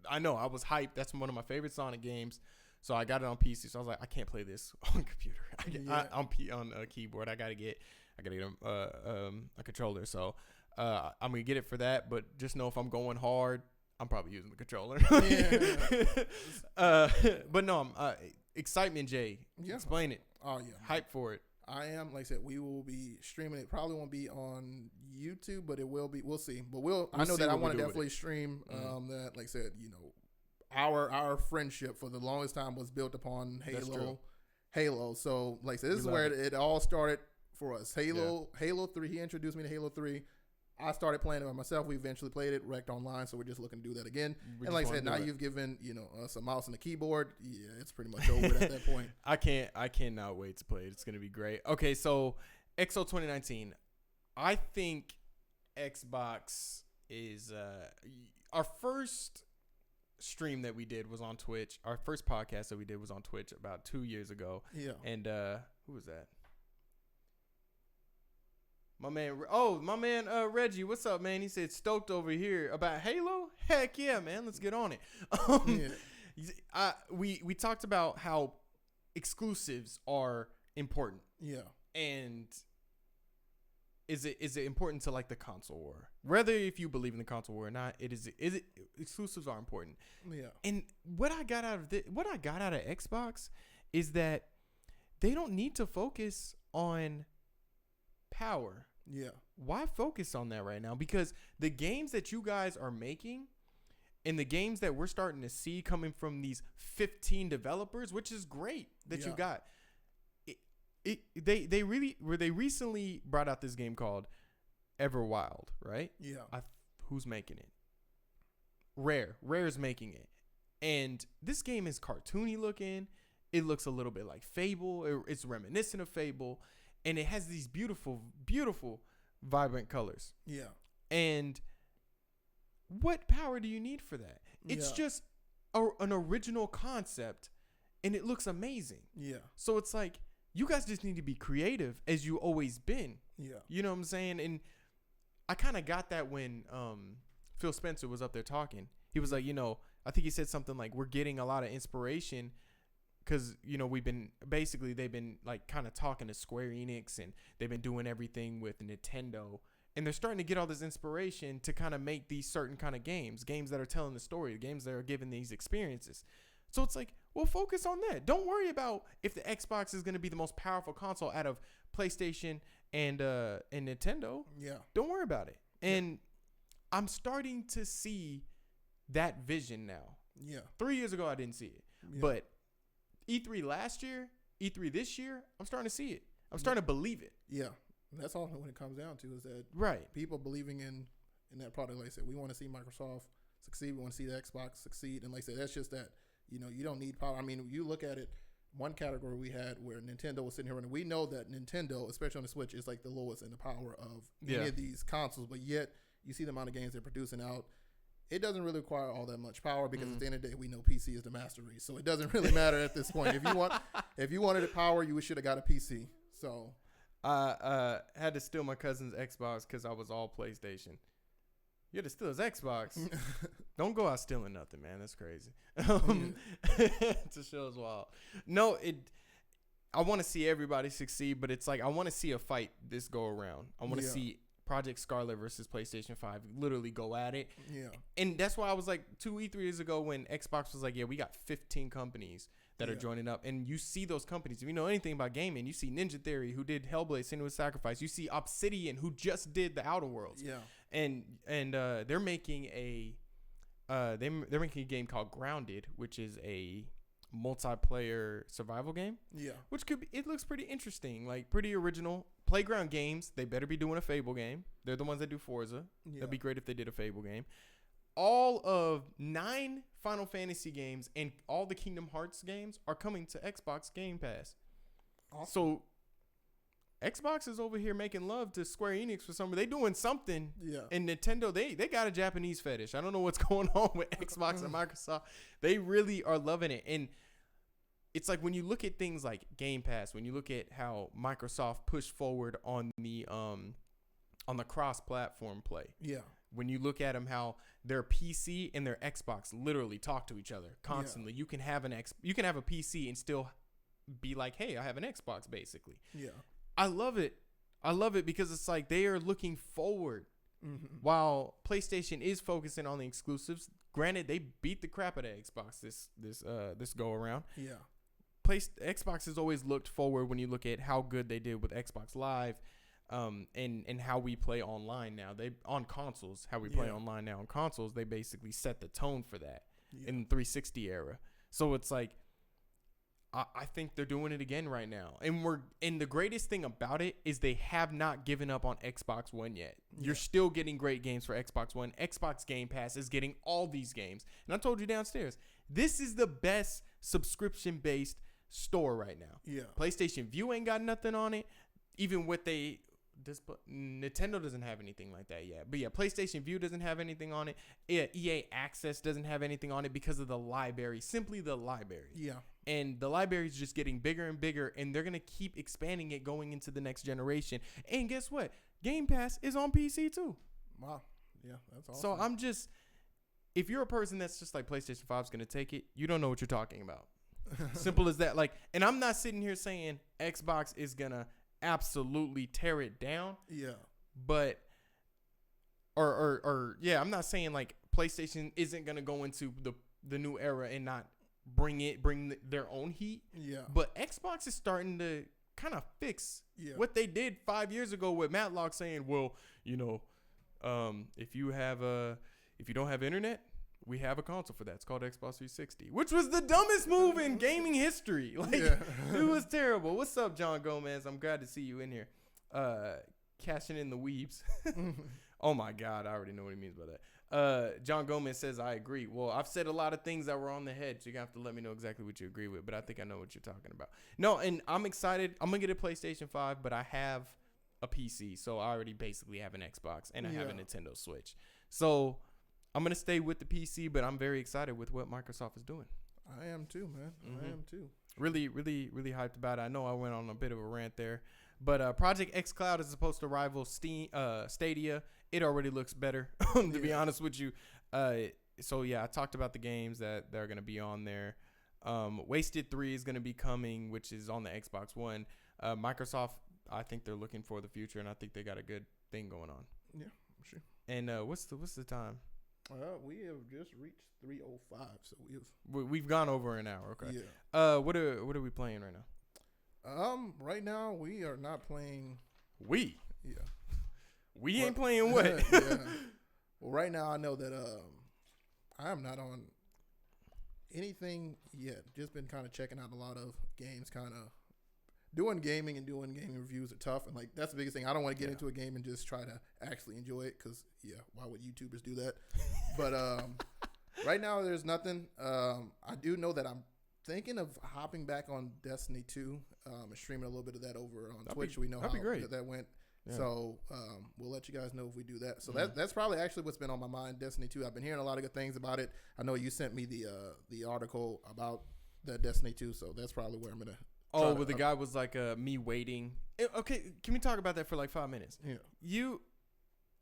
Speaker 2: I know. I was hyped. That's one of my favorite Sonic games. So I got it on PC. So I was like, I can't play this on computer. On a keyboard. I gotta get a controller. So I'm gonna get it for that. But just know if I'm going hard, I'm probably using the controller. But no, excitement, Jay.
Speaker 1: Yeah.
Speaker 2: Explain it.
Speaker 1: Oh yeah.
Speaker 2: Hype for it.
Speaker 1: I am. Like I said, we will be streaming it. Probably won't be on YouTube, but it will be. We'll see. But I know that I want to definitely stream that. Like I said, our friendship for the longest time was built upon Halo. So like I said, this is where it all started for us. Halo 3. He introduced me to Halo 3. I started playing it by myself. We eventually played it, wrecked online, so we're just looking to do that again. And like I said, now you've given us a mouse and a keyboard. Yeah, it's pretty much over at that point.
Speaker 2: I cannot wait to play it. It's gonna be great. Okay, so XO 2019. I think Xbox is our first stream that we did was on Twitch. Our first podcast that we did was on Twitch about 2 years ago.
Speaker 1: Yeah.
Speaker 2: And who was that? My man Reggie, what's up, man? He said stoked over here about Halo. Heck yeah, man, let's get on it. We talked about how exclusives are important.
Speaker 1: Yeah,
Speaker 2: and is it important to like the console war? Whether if you believe in the console war or not, exclusives are important.
Speaker 1: Yeah,
Speaker 2: and what I got out of Xbox is that they don't need to focus on power.
Speaker 1: Yeah.
Speaker 2: Why focus on that right now? Because the games that you guys are making and the games that we're starting to see coming from these 15 developers, which is great that you got. They recently brought out this game called Everwild, right?
Speaker 1: Yeah.
Speaker 2: Who's making it? Rare's making it. And this game is cartoony looking. It looks a little bit like Fable. It's reminiscent of Fable. And it has these beautiful, beautiful, vibrant colors.
Speaker 1: Yeah.
Speaker 2: And what power do you need for that? It's just an original concept, and it looks amazing.
Speaker 1: Yeah.
Speaker 2: So it's like, you guys just need to be creative as you always been.
Speaker 1: Yeah.
Speaker 2: You know what I'm saying? And I kind of got that when Phil Spencer was up there talking. He was like, I think he said something like, we're getting a lot of inspiration because, they've been like kind of talking to Square Enix, and they've been doing everything with Nintendo. And they're starting to get all this inspiration to kind of make these certain kind of games that are telling the story, games that are giving these experiences. So it's like, well, focus on that. Don't worry about if the Xbox is going to be the most powerful console out of PlayStation and Nintendo.
Speaker 1: Yeah.
Speaker 2: Don't worry about it. And I'm starting to see that vision now.
Speaker 1: Yeah.
Speaker 2: 3 years ago, I didn't see it.
Speaker 1: Yeah.
Speaker 2: But E3 last year, E3 this year, I'm starting to see it. I'm starting to believe it.
Speaker 1: Yeah. That's all when it comes down to is that
Speaker 2: Right.
Speaker 1: people believing in that product. Like I said, we want to see Microsoft succeed. We want to see the Xbox succeed. And like I said, that's just that, you don't need power. I mean, you look at it, one category we had where Nintendo was sitting here, and we know that Nintendo, especially on the Switch, is like the lowest in the power of any of these consoles. But yet, you see the amount of games they're producing out. It doesn't really require all that much power because at the end of the day, we know PC is the master race. So it doesn't really matter at this point. If you wanted a power, you should have got a PC. So
Speaker 2: I had to steal my cousin's Xbox because I was all PlayStation. You had to steal his Xbox. Don't go out stealing nothing, man. That's crazy. To show us wild. No, I want to see everybody succeed, but it's like I want to see a fight this go around. I want to see Project Scarlet versus PlayStation 5 literally go at it.
Speaker 1: Yeah.
Speaker 2: And that's why I was like 2 E3 years ago when Xbox was like, yeah, we got 15 companies that are joining up. And you see those companies. If you know anything about gaming, you see Ninja Theory, who did Hellblade: Senua's Sacrifice. You see Obsidian, who just did The Outer Worlds.
Speaker 1: Yeah.
Speaker 2: And they're making they're making a game called Grounded, which is a multiplayer survival game.
Speaker 1: Yeah.
Speaker 2: Which it looks pretty interesting, like pretty original. Playground Games, they better be doing a Fable game. They're the ones that do Forza.
Speaker 1: Yeah.
Speaker 2: That'd be great if they did a Fable game. All of 9 Final Fantasy games and all the Kingdom Hearts games are coming to Xbox Game Pass.
Speaker 1: Awesome.
Speaker 2: So Xbox is over here making love to Square Enix for something. They doing something. Yeah. And Nintendo, they got a Japanese fetish. I don't know what's going on with Xbox and Microsoft. They really are loving it. And it's like when you look at things like Game Pass, when you look at how Microsoft pushed forward on the cross-platform play. Yeah. When you look at them, how their PC and their Xbox literally talk to each other constantly. Yeah. You can have a PC and still be like, hey, I have an Xbox, basically. Yeah. I love it. I love it because it's like they are looking forward while PlayStation is focusing on the exclusives. Granted, they beat the crap out of Xbox this go around. Yeah. Xbox has always looked forward when you look at how good they did with Xbox Live, and how we play online now. Online now on consoles. They basically set the tone for that in the 360 era. So it's like, I think they're doing it again right now. And the greatest thing about it is they have not given up on Xbox One yet. Yeah. You're still getting great games for Xbox One. Xbox Game Pass is getting all these games. And I told you downstairs, this is the best subscription-based store right now. Yeah. PlayStation View ain't got nothing on it. Even with Nintendo doesn't have anything like that yet. But yeah, PlayStation View doesn't have anything on it. EA Access doesn't have anything on it because of the library. Simply the library. Yeah. And the library is just getting bigger and bigger, and they're going to keep expanding it going into the next generation. And guess what? Game Pass is on PC too.
Speaker 1: Wow. Yeah, that's awesome.
Speaker 2: So I'm just, if you're a person that's just like PlayStation 5 is going to take it, you don't know what you're talking about. Simple as that. Like, and I'm not sitting here saying Xbox is going to absolutely tear it down. Yeah. But, I'm not saying like PlayStation isn't going to go into the new era and not bring their own heat. Yeah. But Xbox is starting to kind of fix what they did 5 years ago with Matlock saying, well, if you don't have internet, we have a console for that. It's called Xbox 360, which was the dumbest move in gaming history. Like, it was terrible. What's up, John Gomez? I'm glad to see you in here. Cashing in the weebs. Oh my God, I already know what he means by that. John Gomez says, I agree. Well, I've said a lot of things that were on the head, so you're going to have to let me know exactly what you agree with, but I think I know what you're talking about. No, and I'm excited. I'm going to get a PlayStation 5, but I have a PC, so I already basically have an Xbox, and I have a Nintendo Switch. So I'm going to stay with the PC, but I'm very excited with what Microsoft is doing.
Speaker 1: I am too, man. I am too.
Speaker 2: Really, really, really hyped about it. I know I went on a bit of a rant there, but Project xCloud is supposed to rival Stadia. It already looks better, to be honest with you. So yeah, I talked about the games that are going to be on there. Wasted 3 is going to be coming, which is on the Xbox One. Microsoft, I think they're looking for the future, and I think they got a good thing going on.
Speaker 1: Yeah, sure.
Speaker 2: And what's the time?
Speaker 1: We have just reached 3:05, so
Speaker 2: We've gone over an hour. Okay.
Speaker 1: Yeah.
Speaker 2: What are we playing right now?
Speaker 1: Right now we are not playing. Yeah.
Speaker 2: We ain't playing what?
Speaker 1: Yeah. Well, right now I know that I am not on anything yet. Just been kind of checking out a lot of games. Kind of doing gaming reviews are tough, and like that's the biggest thing. I don't want to get into a game and just try to actually enjoy it because why would YouTubers do that? But right now there's nothing. I do know that I'm thinking of hopping back on Destiny 2 and streaming a little bit of that over on Twitch. We know how that went. Yeah. So we'll let you guys know if we do that. So that's probably actually what's been on my mind, Destiny 2. I've been hearing a lot of good things about it. I know you sent me the article about that Destiny 2, so that's probably where I'm going to.
Speaker 2: Oh, well, the guy was like me waiting. Okay, can we talk about that for like 5 minutes? Yeah.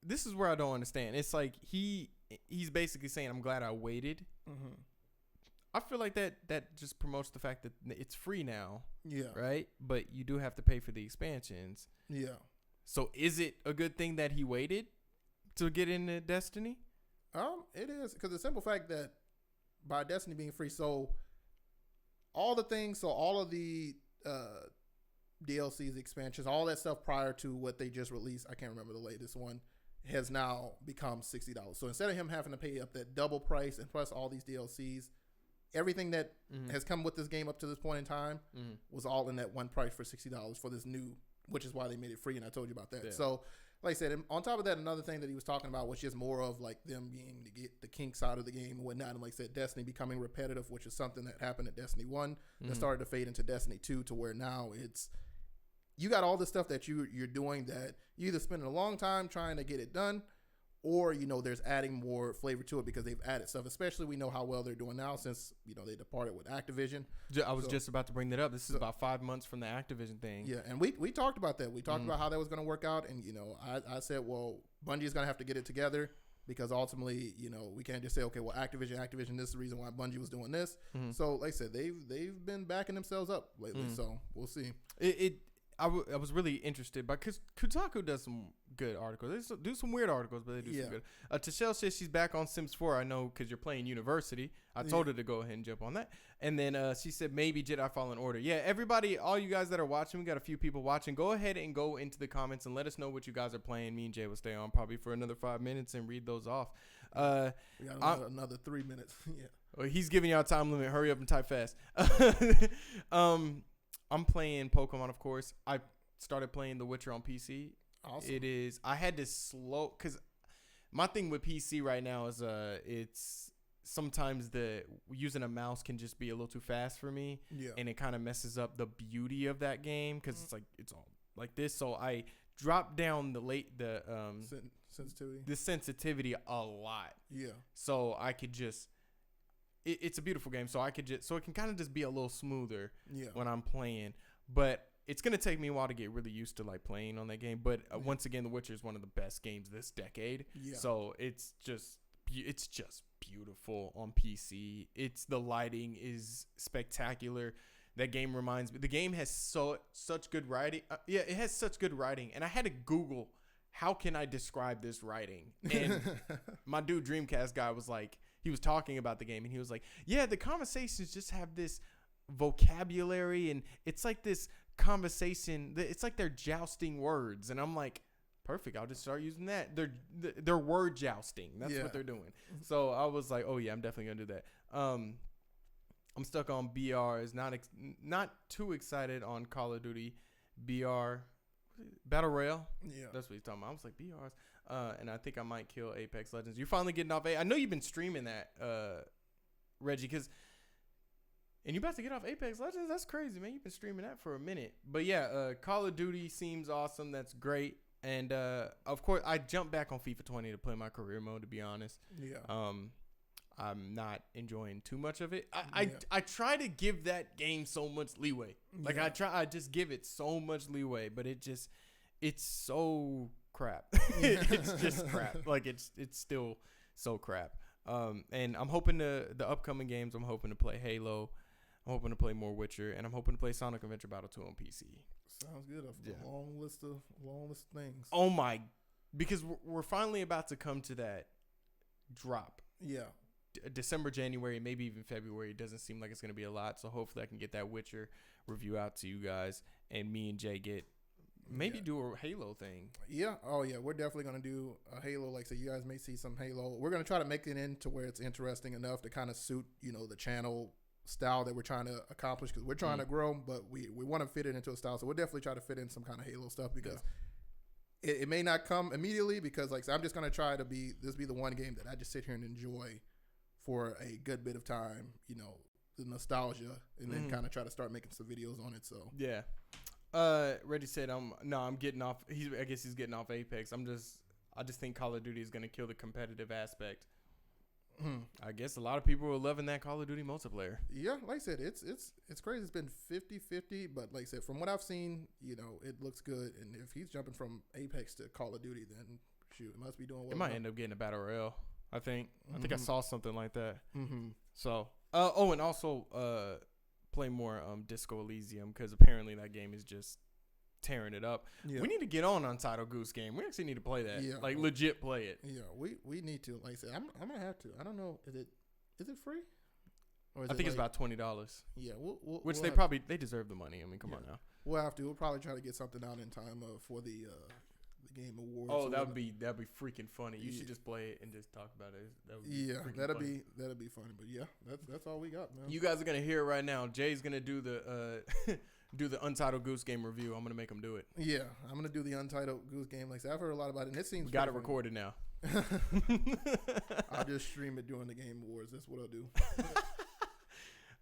Speaker 2: This is where I don't understand. It's like he's basically saying, I'm glad I waited. Mm-hmm. I feel like that just promotes the fact that it's free now. Yeah. Right? But you do have to pay for the expansions. Yeah. So is it a good thing that he waited to get into Destiny?
Speaker 1: It is, because the simple fact that by Destiny being free, so all of the DLCs, expansions, all that stuff prior to what they just released, I can't remember the latest one, has now become $60. So instead of him having to pay up that double price and plus all these DLCs, everything that has come with this game up to this point in time was all in that one price for $60 for this new, which is why they made it free, and I told you about that. Yeah. So, like I said, on top of that, another thing that he was talking about was just more of like them being to get the kink side of the game and whatnot. And like I said, Destiny becoming repetitive, which is something that happened at Destiny 1 that started to fade into Destiny 2 to where now it's, you got all the stuff that you're doing that you either spending a long time trying to get it done, or, there's adding more flavor to it because they've added stuff, especially we know how well they're doing now since, they departed with Activision.
Speaker 2: I was just about to bring that up. This is about 5 months from the Activision thing.
Speaker 1: Yeah, and we talked about that. We talked about how that was going to work out, and, I said, well, Bungie's going to have to get it together because ultimately, we can't just say, okay, well, Activision, this is the reason why Bungie was doing this. Mm-hmm. So, like I said, they've been backing themselves up lately, so we'll see.
Speaker 2: I was really interested because Kotaku does some good articles. They do some weird articles, but they do some good. Tashelle says she's back on Sims 4. I know because you're playing University. I told her to go ahead and jump on that. And then she said maybe Jedi Fallen Order. Yeah, everybody, all you guys that are watching, we got a few people watching. Go ahead and go into the comments and let us know what you guys are playing. Me and Jay will stay on probably for another 5 minutes and read those off.
Speaker 1: We got another 3 minutes. Yeah.
Speaker 2: Well, he's giving y'all a time limit. Hurry up and type fast. I'm playing Pokemon, of course. I started playing The Witcher on PC. Awesome. I had to slow, because my thing with PC right now is it's sometimes using a mouse can just be a little too fast for me. Yeah. And it kind of messes up the beauty of that game because it's all like this. So I dropped down sensitivity a lot. Yeah. So I could just. It's a beautiful game, so it can kind of just be a little smoother when I'm playing. But it's gonna take me a while to get really used to like playing on that game. But once again, The Witcher is one of the best games this decade. Yeah. So it's just beautiful on PC. The lighting is spectacular. That game reminds me. The game has such good writing. It has such good writing, and I had to Google how can I describe this writing. And my dude Dreamcast guy was like. He was talking about the game, and he was like, yeah, the conversations just have this vocabulary, and it's like this conversation. It's like they're jousting words. And I'm like, perfect. I'll just start using that. They're word jousting. That's what they're doing. So I was like, oh, yeah, I'm definitely going to do that. I'm stuck on BRs. Not too excited on Call of Duty BR. Battle Royale. Yeah. That's what he's talking about. I was like, BRs. And I think I might kill Apex Legends. You're finally getting off. I know you've been streaming that, Reggie, and you're about to get off Apex Legends. That's crazy, man. You've been streaming that for a minute. But yeah, Call of Duty seems awesome. That's great. And of course, I jumped back on FIFA 20 to play my career mode. To be honest, yeah. I'm not enjoying too much of it. I try to give that game so much leeway. Like I just give it so much leeway, but it's so crap. It's just crap. Like it's still so crap. And I'm hoping the upcoming games. I'm hoping to play Halo. I'm hoping to play more Witcher, and I'm hoping to play Sonic Adventure Battle 2 on PC.
Speaker 1: Sounds good. A long list of things.
Speaker 2: Oh my because we're finally about to come to that drop.
Speaker 1: Yeah.
Speaker 2: December, January, maybe even February. It doesn't seem like it's going to be a lot. So hopefully I can get that Witcher review out to you guys, and me and Jay do a Halo thing.
Speaker 1: Yeah. Oh yeah. We're definitely going to do a Halo. Like I said, you guys may see some Halo. We're going to try to make it into where it's interesting enough to kind of suit, the channel style that we're trying to accomplish, because we're trying to grow, but we want to fit it into a style. So we'll definitely try to fit in some kind of Halo stuff, because it may not come immediately, because like I said, I'm just going to try to be the one game that I just sit here and enjoy for a good bit of time, the nostalgia, and then kind of try to start making some videos on it. So
Speaker 2: yeah. Reggie said, I'm getting off. I guess he's getting off Apex. I just think Call of Duty is going to kill the competitive aspect. I guess a lot of people are loving that Call of Duty multiplayer.
Speaker 1: Yeah, like I said, it's crazy. It's been 50-50, but like I said, from what I've seen, it looks good. And if he's jumping from Apex to Call of Duty, then shoot, it must be doing well.
Speaker 2: It might end up getting a battle royale. I think I saw something like that.
Speaker 1: Mm-hmm.
Speaker 2: So, and also play more Disco Elysium, because apparently that game is just tearing it up. Yeah. We need to get on Untitled Goose Game. We actually need to play that. Yeah. Like legit play it.
Speaker 1: Yeah, we need to. Like I said, I'm gonna have to. I don't know. Is it free?
Speaker 2: Or I think it's about $20.
Speaker 1: Yeah,
Speaker 2: which they deserve the money. I mean, come on now.
Speaker 1: We'll probably try to get something out in time for the Game Awards.
Speaker 2: Oh, that'd be freaking funny. You should just play it and just talk about it. That'd be funny. But yeah, that's all we got, man. You guys are gonna hear it right now. Jay's gonna do the do the Untitled Goose Game review. I'm gonna make him do it.
Speaker 1: Yeah, I'm gonna do the Untitled Goose Game. Like I said, I've heard a lot about it, and it seems
Speaker 2: got it recorded now.
Speaker 1: I'll just stream it during the Game Awards. That's what I'll do.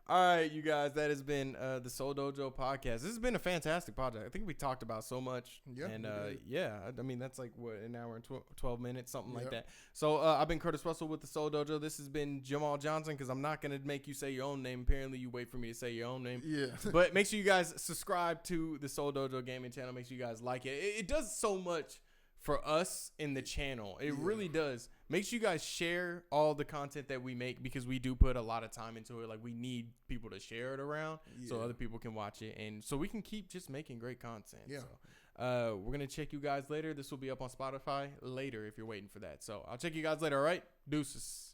Speaker 2: All right, you guys, that has been the Seoul Dojo Podcast. This has been a fantastic project. I think we talked about so much.
Speaker 1: Yeah.
Speaker 2: And, I mean, that's like, an hour and 12 minutes, something like that. So, I've been Curtis Russell with the Seoul Dojo. This has been Jamal Johnson, because I'm not going to make you say your own name. Apparently, you wait for me to say your own name.
Speaker 1: Yeah.
Speaker 2: But make sure you guys subscribe to the Seoul Dojo Gaming channel. Make sure you guys like it. It does so much for us in the channel. It really does. Make sure you guys share all the content that we make, because we do put a lot of time into it. Like, we need people to share it around so other people can watch it, and so we can keep just making great content. Yeah. So, we're going to check you guys later. This will be up on Spotify later if you're waiting for that. So I'll check you guys later. All right. Deuces.